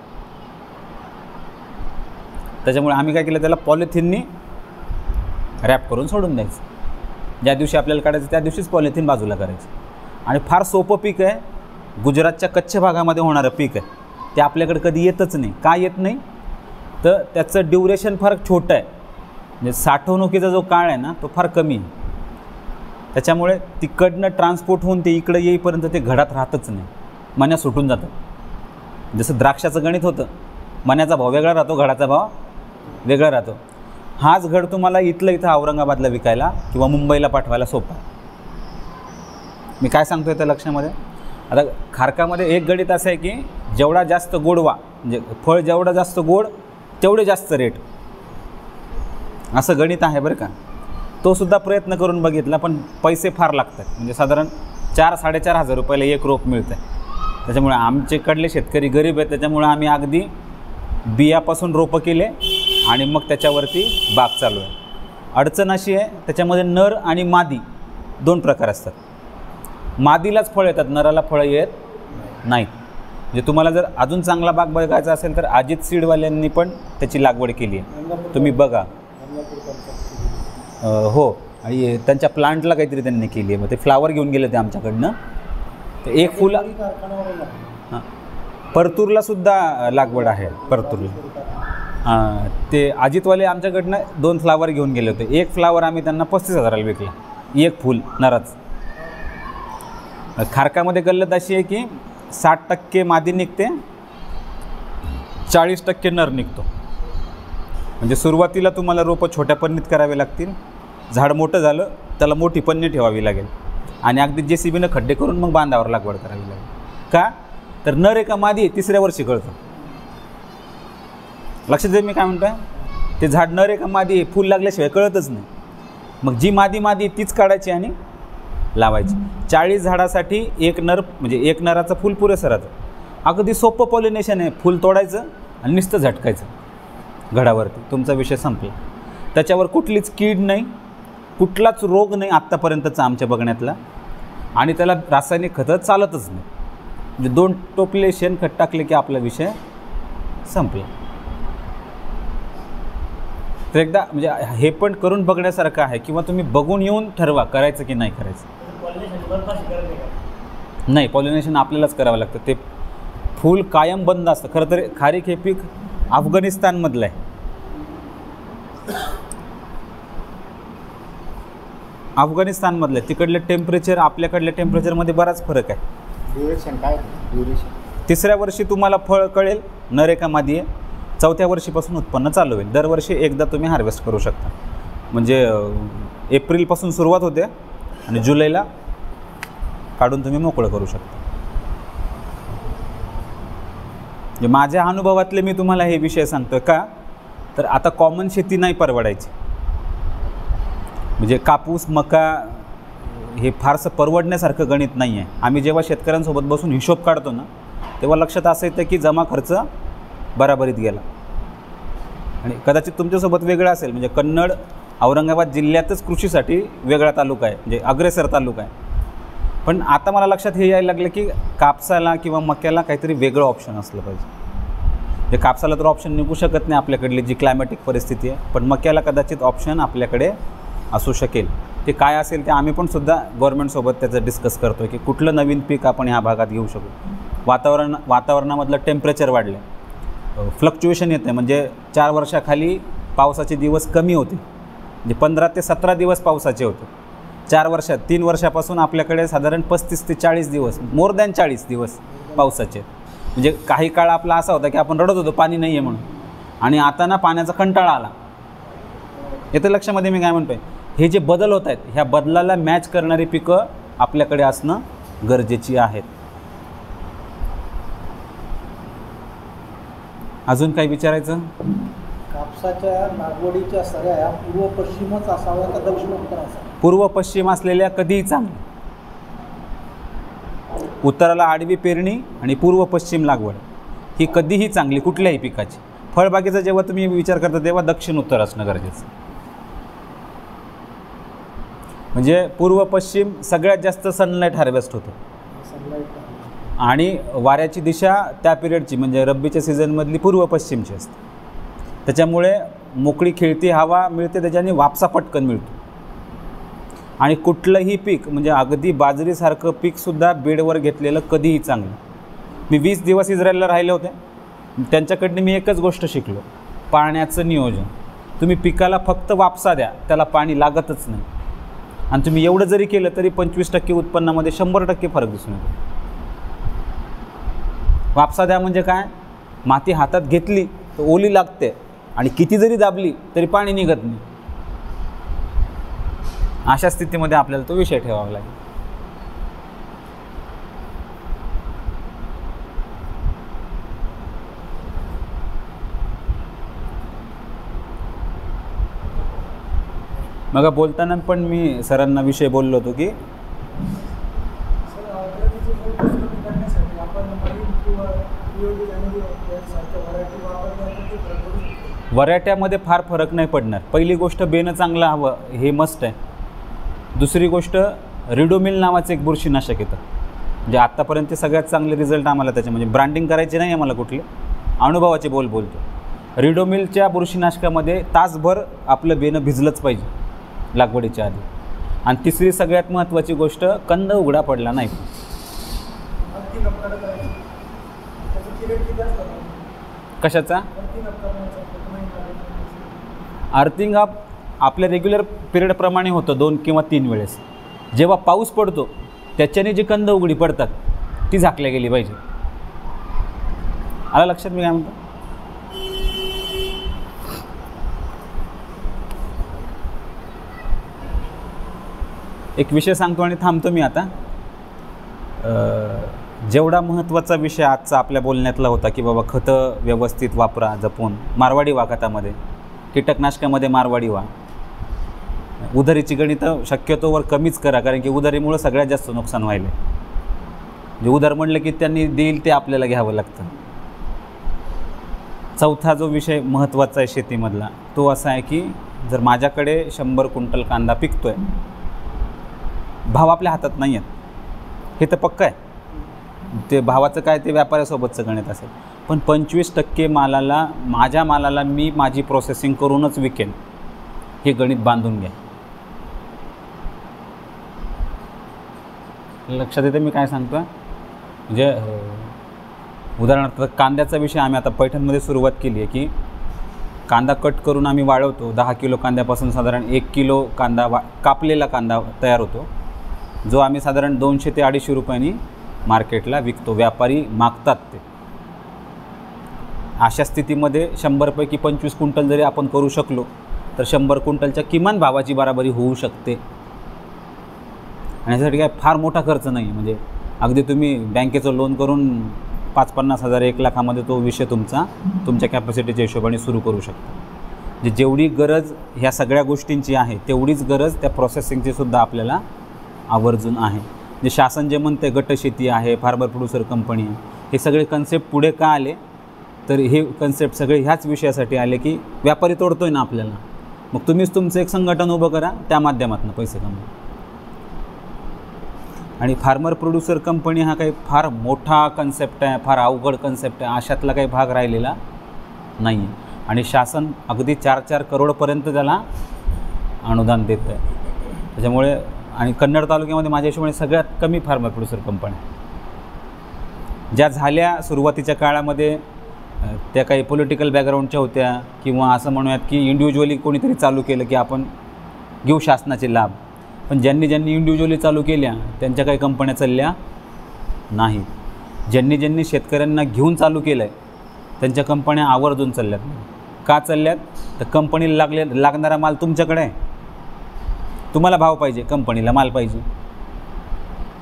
त्याच्यामुळे आम्ही काय केलं, त्याला पॉलिथिननी रॅप करून सोडून द्यायचं. ज्या दिवशी आपल्याला काढायचं त्या दिवशीच पॉलिथिन बाजूला करायचं. आणि फार सोपं पीक आहे, गुजरातच्या कच्छ भागामध्ये होणारं पीक आहे. ते आपल्याकडे कधी येतच नाही. का येत नाही तर त्याचं ड्युरेशन फार छोटं आहे, म्हणजे साठवणुकीचा जो काळ आहे ना तो फार कमी आहे. त्याच्यामुळे तिकडनं ट्रान्सपोर्ट होऊन ते इकडं येईपर्यंत ते घडात राहतच नाही, मन्या सुटून जातात. जसं द्राक्षाचं गणित होतं, मन्याचा भाव वेगळा राहतो, घडाचा भाव वेगळा राहतो. हाच घड तुम्हाला इथं औरंगाबादला विकायला किंवा मुंबईला पाठवायला सोपा. मी काय सांगतो आहे त्या लक्षामध्ये. आता खारकामध्ये एक गणित असं आहे की जेवढा जास्त गोडवा, म्हणजे फळ जेवढा जास्त गोड तेवढे जास्त रेट, असं गणित आहे बरं का. तो सुद्धा प्रयत्न करून बघितला, पण पैसे फार लागतात. म्हणजे साधारण 4-4.5 हजार रुपयाला एक रोप मिळतं आहे. त्याच्यामुळे आमच्याकडले शेतकरी गरीब आहेत, त्याच्यामुळे आम्ही अगदी बियापासून रोपं केले आणि मग त्याच्यावरती बाग चालू आहे. अडचण अशी आहे त्याच्यामध्ये नर आणि मादी 2 प्रकार असतात. मादीलाच फळं येतात, नराला फळं येत नाहीत. म्हणजे तुम्हाला जर अजून चांगला बाग बघायचा असेल तर अजित सीडवाल्यांनी पण त्याची लागवड केली आहे, तुम्ही बघा. हो, आणि त्यांच्या प्लांटला काहीतरी त्यांनी केली आहे. मग ते फ्लावर घेऊन गेले ते आमच्याकडनं. तर एक फुल हां, परतूरला सुद्धा लागवड आहे. परतूरला ते अजितवाले आमच्याकडनं 2 फ्लावर घेऊन गेले होते. एक फ्लावर आम्ही त्यांना 35,000ला विकला, एक फुल नराच. खारकामध्ये गल्लत अशी आहे की 60% मादी निघते, 40% नर निघतो. म्हणजे सुरुवातीला तुम्हाला रोपं छोट्या पन्नीत करावे लागतील, झाड मोठं झालं त्याला मोठी पन्नी ठेवावी लागेल आणि अगदी JCBनं खड्डे करून मग बांधावर लागवड करावी लागेल. का तर नर आहे का मादी आहे 3ऱ्या वर्षी कळतं. लक्षात दे मी काय म्हणतो आहे, ते झाड नर आहे का मादी आहे फूल लागल्याशिवाय कळतच नाही. मग जी मादी तीच काढायची आणि लावायची. 40 झाडासाठी एक नर, म्हणजे एक नराचं फूल पुरेसं राहतं. अगदी सोपं पॉलिनेशन आहे. फूल तोडायचं आणि नुसतं झटकायचं घडावरती, तुमचा विषय संपला. त्याच्यावर कुठलीच कीड नाही, कुठलाच रोग नाही आत्तापर्यंतचा आमच्या बघण्यातला, आणि त्याला रासायनिक खतं चालतच नाही. म्हणजे 2 टोपले शेणखत टाकले की आपला विषय संपला. तर एकदा म्हणजे हे पण करून बघण्यासारखं आहे, किंवा तुम्ही बघून येऊन ठरवा करायचं की नाही करायचं. नाही, पॉलिनेशन आपल्यालाच करावं लागतं. ते फूल कायम बंद असतं. खरं तर खारीक हे पीक अफगाणिस्तानमधलं आहे. अफगाणिस्तानमधलं आहे. तिकडलं टेम्परेचर आपल्याकडल्या टेम्परेचरमध्ये बराच फरक आहे. ड्युरेशन काय? ड्युरेशन 3ऱ्या वर्षी तुम्हाला फळ कळेल नर आहे का मादी आहे. 4थ्या वर्षीपासून उत्पन्न चालू होईल. दरवर्षी एकदा तुम्ही हार्वेस्ट करू शकता. म्हणजे एप्रिलपासून सुरुवात होते आणि जुलैला काढून तुम्ही मोकळं करू शकता. म्हणजे माझ्या अनुभवातले मी तुम्हाला हे विषय सांगतो का, तर आता कॉमन शेती नाही परवडायची. म्हणजे कापूस मका हे फारसं परवडण्यासारखं गणित नाही आहे. आम्ही जेव्हा शेतकऱ्यांसोबत बसून हिशोब काढतो ना, तेव्हा लक्षात असं येतं की जमा खर्च बराबरीत गेला. आणि कदाचित तुमच्यासोबत वेगळं असेल. म्हणजे कन्नड औरंगाबाद जिल्ह्यातच कृषीसाठी वेगळा तालुका आहे, म्हणजे अग्रेसर तालुका आहे. पण आता मला लक्षात हे यायला लागलं की कापसाला किंवा मक्याला काहीतरी वेगळं ऑप्शन असलं पाहिजे. म्हणजे कापसाला तर ऑप्शन निघू शकत नाही आपल्याकडली जी क्लायमॅटिक परिस्थिती आहे, पण मक्याला कदाचित ऑप्शन आपल्याकडे असू शकेल. ते काय असेल ते आम्ही पण सुद्धा गव्हर्नमेंटसोबत त्याचं डिस्कस करतो आहे की कुठलं नवीन पीक आपण ह्या भागात घेऊ शकू. वातावरणामधलं टेम्परेचर वाढलं, फ्लक्च्युएशन येतं. म्हणजे 4 वर्षाखाली पावसाचे दिवस कमी होते, म्हणजे 15 ते 17 दिवस पावसाचे होते. 3 वर्षापासून आपल्याकडे साधारण 35 ते 40 दिवस, मोर दॅन 40 दिवस पावसाचे. म्हणजे काही काळ आपला असा होता की आपण रडत होतो पाणी नाही आहे म्हणून, आणि आता ना पाण्याचा कंटाळा आला. येतं लक्षामध्ये मी काय म्हणतोय. हे जे बदल होत आहेत, ह्या बदलाला मॅच करणारी पिकं आपल्याकडे असणं गरजेची आहेत. अजून काही विचारायचं? कापसाच्या लागवडीच्या सगळ्या पूर्व पश्चिमच असाव्या का दक्षिण उत्तर असाव्या? पूर्व पश्चिम असलेल्या कधीही चांगल्या. उत्तराला आडवी पेरणी आणि पूर्व पश्चिम लागवड ही कधीही चांगली कुठल्याही पिकाची. फळबागेचा जेव्हा तुम्ही विचार करता तेव्हा दक्षिण उत्तर असणं गरजेचं. म्हणजे पूर्व पश्चिम सगळ्यात जास्त सनलाईट हार्वेस्ट होतं, आणि वाऱ्याची दिशा त्या पिरियडची म्हणजे रब्बीच्या सीझनमधली पूर्व पश्चिमची असते. त्याच्यामुळे मोकळी खेळती हवा मिळते, त्याच्याने वापसा पटकन मिळतो. आणि कुठलंही पीक म्हणजे अगदी बाजरीसारखं पीकसुद्धा बेडवर घेतलेलं कधीही चांगलं. मी 20 दिवस इस्रायलला राहिले होते. त्यांच्याकडनं मी एकच गोष्ट शिकलो, पाण्याचं नियोजन. तुम्ही पिकाला फक्त वापसा द्या, त्याला पाणी लागतच नाही. आणि तुम्ही एवढं जरी केलं तरी 25% उत्पन्नामध्ये 100% फरक दिसून येतो. वापसा द्या म्हणजे काय, माती हातात घेतली तर ओली लागते, आणि किती जरी दाबली तरी पाणी निघत नाही. अशा स्थितीमध्ये आपल्याला तो विषय ठेवावा लागेल. मग बोलताना पण मी सरांना विषय बोललो होतो की व्हरायट्यामध्ये फार फरक नाही पडणार. पहिली गोष्ट बेनं चांगलं हवं हे मस्ट आहे. दुसरी गोष्ट रिडोमिल नावाचं एक बुरशीनाशक येतं, म्हणजे आत्तापर्यंत सगळ्यात चांगले रिझल्ट आम्हाला त्याचे, म्हणजे ब्रँडिंग करायचे नाही आम्हाला कुठले, अनुभवाचे बोलतो. रिडोमिलच्या बुरशीनाशकामध्ये तासभर आपलं बेनं भिजलंच पाहिजे लागवडीच्या आधी. आणि तिसरी सगळ्यात महत्त्वाची गोष्ट, कंद उघडा पडला नाही. कशाचा? अर्थिंग अप आपल्या रेग्युलर पिरियडप्रमाणे होतं 2 किंवा 3 वेळेस. जेव्हा पाऊस पडतो त्याच्याने जी कंद उघडी पडतात ती झाकल्या गेली पाहिजे. आला लक्षात मी काय म्हणतो? एक विषय सांगतो आणि थांबतो मी आता. जेवढा महत्त्वाचा विषय आजचा आपल्या बोलण्यातला होता की बाबा खतं व्यवस्थित वापरा, जपून, मारवाडी वा खतामध्ये, कीटकनाशकामध्ये मारवाडी वा, उधारीची गणितं शक्यतोवर कमीच करा, कारण की उधारीमुळं सगळ्यात जास्त नुकसान व्हायलं. जे उधार म्हणलं की त्यांनी देईल ते आपल्याला घ्यावं लागतं. चौथा जो विषय महत्त्वाचा आहे शेतीमधला तो असा आहे की जर माझ्याकडे 100 क्विंटल कांदा पिकतो आहे, भाव आपल्या हातात नाही आहेत हे तर पक्का आहे. ते भावाचं काय ते व्यापाऱ्यासोबतचं गणित असेल, पण 25% मालाला माझ्या मालाला मी माझी प्रोसेसिंग करूनच विकेन हे गणित बांधून घ्या. लक्षात येतं मी काय सांगतो. म्हणजे उदाहरणार्थ कांद्याचा विषय आम्ही आता पैठणमध्ये सुरुवात केली आहे की कांदा कट करून आम्ही वाळवतो. 10 किलो कांद्यापासून साधारण 1 किलो कांदा कापलेला कांदा तयार होतो, जो आम्ही साधारण 200 ते 250 रुपयांनी मार्केटला विकतो. व्यापारी मागतात ते. अशा स्थितीमध्ये 100 पैकी 25 क्विंटल जरी आपण करू शकलो तर 100 क्विंटलच्या किमान भावाची बराबरी होऊ शकते. आणि यासाठी काय फार मोठा खर्च नाही. म्हणजे अगदी तुम्ही बँकेचं लोन करून 50-50 हजार 1 लाखामध्ये तो विषय तुमच्या कॅपॅसिटीच्या हिशोबाने सुरू करू शकता. म्हणजे जेवढी गरज ह्या सगळ्या गोष्टींची आहे तेवढीच गरज त्या प्रोसेसिंगची सुद्धा आपल्याला आवर्जून आहे. जे शासन जे म्हणते गटशेती आहे, फार्मर प्रोड्युसर कंपनी आहे, हे सगळे कन्सेप्ट पुढे का आले तर हे कन्सेप्ट सगळे ह्याच विषयासाठी आले की व्यापारी तोडतोय ना आपल्याला, मग तुम्हीच तुमचं एक संघटन उभं करा, त्या माध्यमातून पैसे कमवा. आणि फार्मर प्रोड्युसर कंपनी हा काही फार मोठा कन्सेप्ट आहे, फार अवघड कन्सेप्ट आहे, अशातला काही भाग राहिलेला नाही आहे. आणि शासन अगदी 4-4 करोडपर्यंत त्याला अनुदान देतं आहे. त्याच्यामुळे आणि कन्नड तालुक्यामध्ये माझ्या हिशोबाने सगळ्यात कमी फार्मर प्रोड्युसर कंपन्या ज्या झाल्या सुरुवातीच्या काळामध्ये त्या काही पॉलिटिकल बॅकग्राऊंडच्या होत्या किंवा असं म्हणूयात की इंडिव्हिज्युअली कोणीतरी चालू केलं की आपण घेऊ शासनाचे लाभ. पण ज्यांनी इंडिव्हिज्युअली चालू केल्या त्यांच्या काही कंपन्या चालल्या नाहीत. ज्यांनी शेतकऱ्यांना घेऊन चालू केलं आहे त्यांच्या कंपन्या आवर्जून चालल्यात. का चालल्यात तर कंपनीला लागणारा माल तुमच्याकडे आहे, तुम्हाला भाव पाहिजे, कंपनीला माल पाहिजे.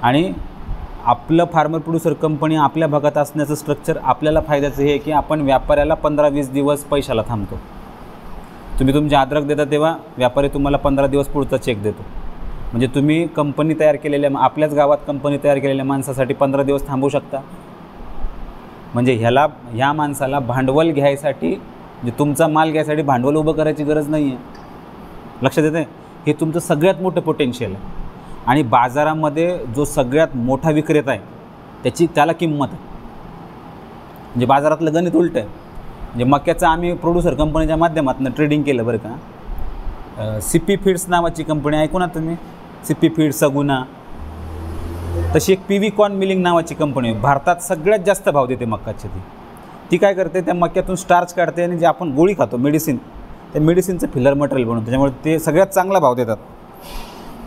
आणि आपलं फार्मर प्रोड्युसर कंपनी आपल्या भागात असण्याचं स्ट्रक्चर आपल्याला फायद्याचं हे आहे की आपण व्यापाऱ्याला 15-20 दिवस पैशाला थांबतो. तुम्ही तुमचे अद्रक देता तेव्हा व्यापारी तुम्हाला 15 दिवस पुढचा चेक देतो. म्हणजे तुम्ही कंपनी तयार केलेल्या आपल्याच गावात कंपनी तयार केलेल्या माणसासाठी 15 दिवस थांबू शकता. म्हणजे ह्या माणसाला भांडवल घ्यायसाठी म्हणजे तुमचा माल घ्यायसाठी भांडवल उभं करायची गरज नाही आहे. लक्षात येतं. हे तुमचं सगळ्यात मोठं पोटेन्शियल आहे. आणि बाजारामध्ये जो सगळ्यात मोठा विक्रेता आहे त्याला किंमत आहे. म्हणजे बाजारातलं गणित उलटं आहे. म्हणजे मक्याचं आम्ही प्रोड्युसर कंपनीच्या माध्यमातून ट्रेडिंग केलं बरं का. सीपी फीड्स नावाची कंपनी ऐकू ना तुम्ही, सीपी फीड्स, सगुना. तशी एक पी व्ही कॉर्न मिलिंग नावाची कंपनी आहे, भारतात सगळ्यात जास्त भाव देते मक्याची. ती काय करते, त्या मक्यातून स्टार्च काढते आणि जे आपण गोळी खातो मेडिसिन, त्या मेडिसिनचं फिलर मटेरियल बनवतं. त्याच्यामुळे ते सगळ्यात चांगला भाव देतात.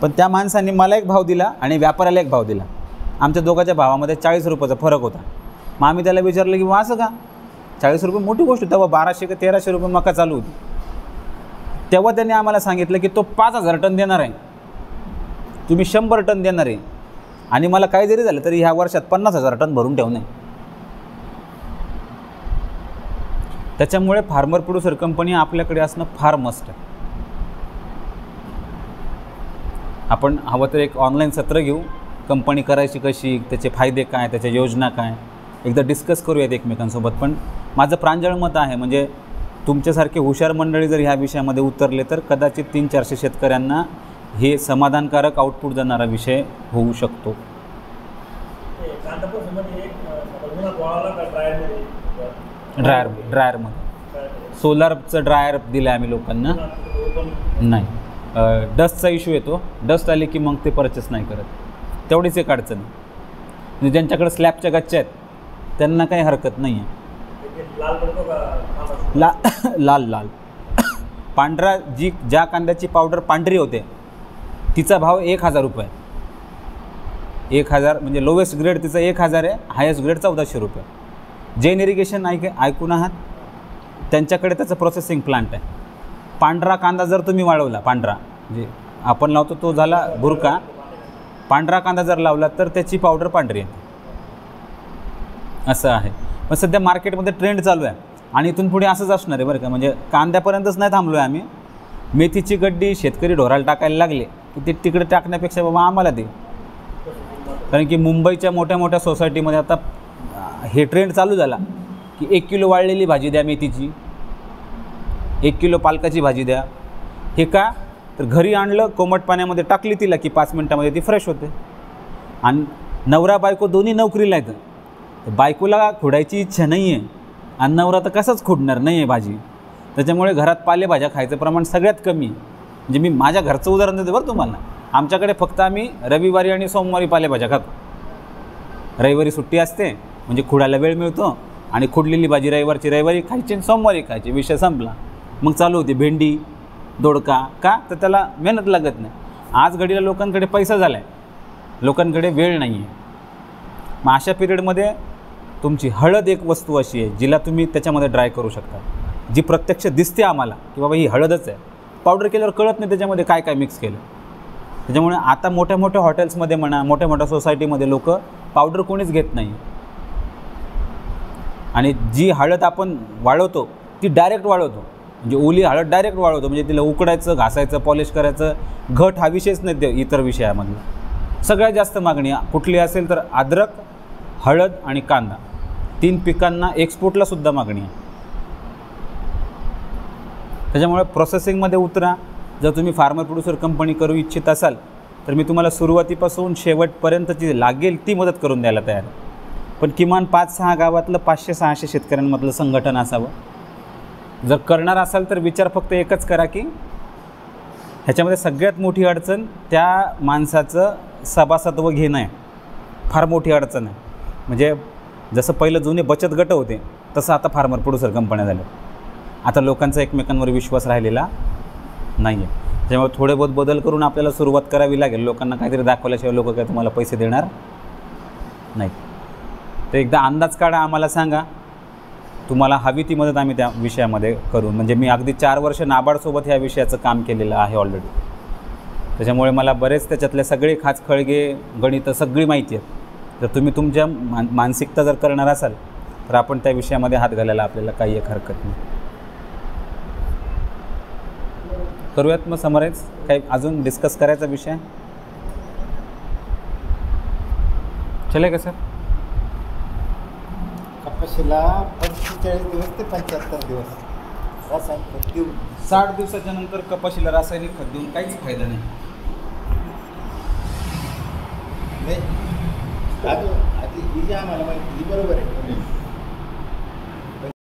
पण त्या माणसांनी मला एक भाव दिला आणि व्यापाऱ्याला एक भाव दिला. आमच्या दोघांच्या भावामध्ये 40 रुपयाचा फरक होता. मग आम्ही त्याला विचारलं की असं का, 40 रुपये मोठी गोष्ट. तेव्हा 1200 का 1300 रुपये मका चालू होती. तेव्हा त्यांनी आम्हाला सांगितलं की तो 5000 टन देणार आहे, तुम्ही 100 टन देणार आहे, आणि मला काही जरी झालं तरी ह्या वर्षात 50,000 टन भरून ठेवणे. त्याच्यामुळे फार्मर प्रोड्युसर कंपनी आपल्याकडे असणं फार मस्ट आहे. आपण हवं तर एक ऑनलाईन सत्र घेऊ, कंपनी करायची कशी, त्याचे फायदे काय, त्याच्या योजना काय, एकदा डिस्कस करूयात एकमेकांसोबत. पण माझं प्रांजळ मत आहे, म्हणजे तुमच्यासारखे हुशार मंडळी जर ह्या विषयामध्ये उतरले तर कदाचित 300-400 शेतकऱ्यांना हे समाधानकारक आउटपुट देणारा विषय होऊ शकतो. ड्रायरमध्ये सोलारचं ड्रायर दिलं आहे आम्ही लोकांना. नाही, डस्टचा इश्यू येतो. डस्ट आली की मग ते परचेस नाही करत, तेवढीच एक अडचण. म्हणजे ज्यांच्याकडे स्लॅबच्या गच्च्या आहेत त्यांना काही हरकत नाही आहे. लाल पांढरा ज्या कांद्याची पावडर पांढरी होते तिचा भाव 1000 रुपये. 1000 म्हणजे लोवेस्ट ग्रेड तिचा 1000 आहे, हायेस्ट ग्रेड 1400 रुपये. जैन इरिगेशन ऐकून आहात, त्यांच्याकडे त्याचं प्रोसेसिंग प्लांट आहे. पांढरा कांदा जर तुम्ही वाळवला, पांढरा म्हणजे आपण लावतो तो झाला बुरका, पांढरा कांदा जर लावला तर त्याची पावडर पांढरी आहे. असं आहे. पण सध्या मार्केटमध्ये ट्रेंड चालू आहे आणि इथून पुढे असंच असणार आहे बरं का. म्हणजे कांद्यापर्यंतच नाही थांबलो आहे आम्ही, मेथीची गड्डी शेतकरी ढोराला टाकायला लागले की ते तिकडे टाकण्यापेक्षा बाबा आम्हाला दे. कारण की मुंबईच्या मोठ्या मोठ्या सोसायटीमध्ये आता हे ट्रेंड चालू झाला की 1 किलो वाळलेली भाजी द्या मेथीची, 1 किलो पालकाची भाजी द्या. हे का तर घरी आणलं, कोमट पाण्यामध्ये टाकली तिला की 5 मिनटामध्ये ती फ्रेश होते. आणि नवरा बायको दोन्ही नोकरीला आहेत, तर बायकोला खोडायची इच्छा नाही आहे आणि नवरा तर कसाच खोडणार नाही आहे भाजी. त्याच्यामुळे घरात पालेभाज्या खायचं प्रमाण सगळ्यात कमी आहे. म्हणजे मी माझ्या घरचं उदाहरण देतो बरं तुम्हाला. आमच्याकडे फक्त आम्ही रविवारी आणि सोमवारी पालेभाज्या खातो. रविवारी सुट्टी असते म्हणजे खुडायला वेळ मिळतो आणि खुडलेली भाजी रविवारी खायची आणि सोमवारी खायची, विषय संपला. मग चालू होती भेंडी, दोडका. का तर त्याला मेहनत लागत नाही. आज घडीला लोकांकडे पैसा झाला आहे, लोकांकडे वेळ नाही आहे. मग अशा पिरियडमध्ये तुमची हळद एक वस्तू अशी आहे जिला तुम्ही त्याच्यामध्ये ड्राय करू शकता, जी प्रत्यक्ष दिसते आम्हाला की बाबा ही हळदच आहे. पावडर केल्यावर कळत नाही त्याच्यामध्ये काय काय मिक्स केलं. त्याच्यामुळे आता मोठ्या मोठ्या हॉटेल्समध्ये म्हणा, मोठ्या मोठ्या सोसायटीमध्ये लोक पावडर कोणीच घेत नाही. आणि जी हळद आपण वाळवतो ती डायरेक्ट वाळवतो, म्हणजे ओली हळद डायरेक्ट वाळवतो. म्हणजे तिला उकडायचं, घासायचं, पॉलिश करायचं, घट हा विषयच नाही ते इतर विषयामधला. सगळ्यात जास्त मागणी कुठली असेल तर अद्रक, हळद आणि कांदा, 3 पिकांना एक्सपोर्टलासुद्धा मागणी आहे. त्याच्यामुळे प्रोसेसिंगमध्ये उतरा. जर तुम्ही फार्मर प्रोड्युसर कंपनी करू इच्छित असाल तर मी तुम्हाला सुरुवातीपासून शेवटपर्यंतची लागेल ती मदत करून द्यायला तयार आहे. पण किमान 5-6 गावातलं 500-600 शेतकऱ्यांमधलं संघटन असावं. जर करणार असाल तर विचार फक्त एकच करा की ह्याच्यामध्ये सगळ्यात मोठी अडचण त्या माणसाचं सभासत्व घेणं आहे. फार मोठी अडचण आहे. म्हणजे जसं पहिलं जुने बचत गट होते तसं आता फार्मर प्रोड्युसर कंपन्या झाल्या. आता लोकांचा एकमेकांवर विश्वास राहिलेला नाही आहे. त्यामुळे थोडे बहुत बदल करून आपल्याला सुरुवात करावी लागेल. लोकांना काहीतरी दाखवल्याशिवाय लोक काय तुम्हाला पैसे देणार नाही. तर एकदा अंदाज काढा, आम्हाला सांगा, तुम्हाला हवी ती मदत आम्ही त्या विषयामध्ये करू. म्हणजे मी अगदी 4 वर्ष नाबार्डसोबत ह्या विषयाचं काम केलेलं आहे ऑलरेडी. त्याच्यामुळे मला बरेच त्याच्यातले सगळे खाचखळगे, गणितं सगळी माहिती आहेत. जर तुम्ही तुमच्या मानसिकता जर करणार असाल तर आपण त्या विषयामध्ये हात घालायला आपल्याला काही एक हरकत नाही. करूयात मग समराईज. काही अजून डिस्कस करायचा विषय चले का सर? कपाशीला 45 दिवस ते 75 दिवस रासायनिक खत देऊन 60 दिवसाच्या नंतर कपाशीला रासायनिक खत देऊन काहीच फायदा नाही. आधी ही जी आम्हाला माहिती बरोबर आहे.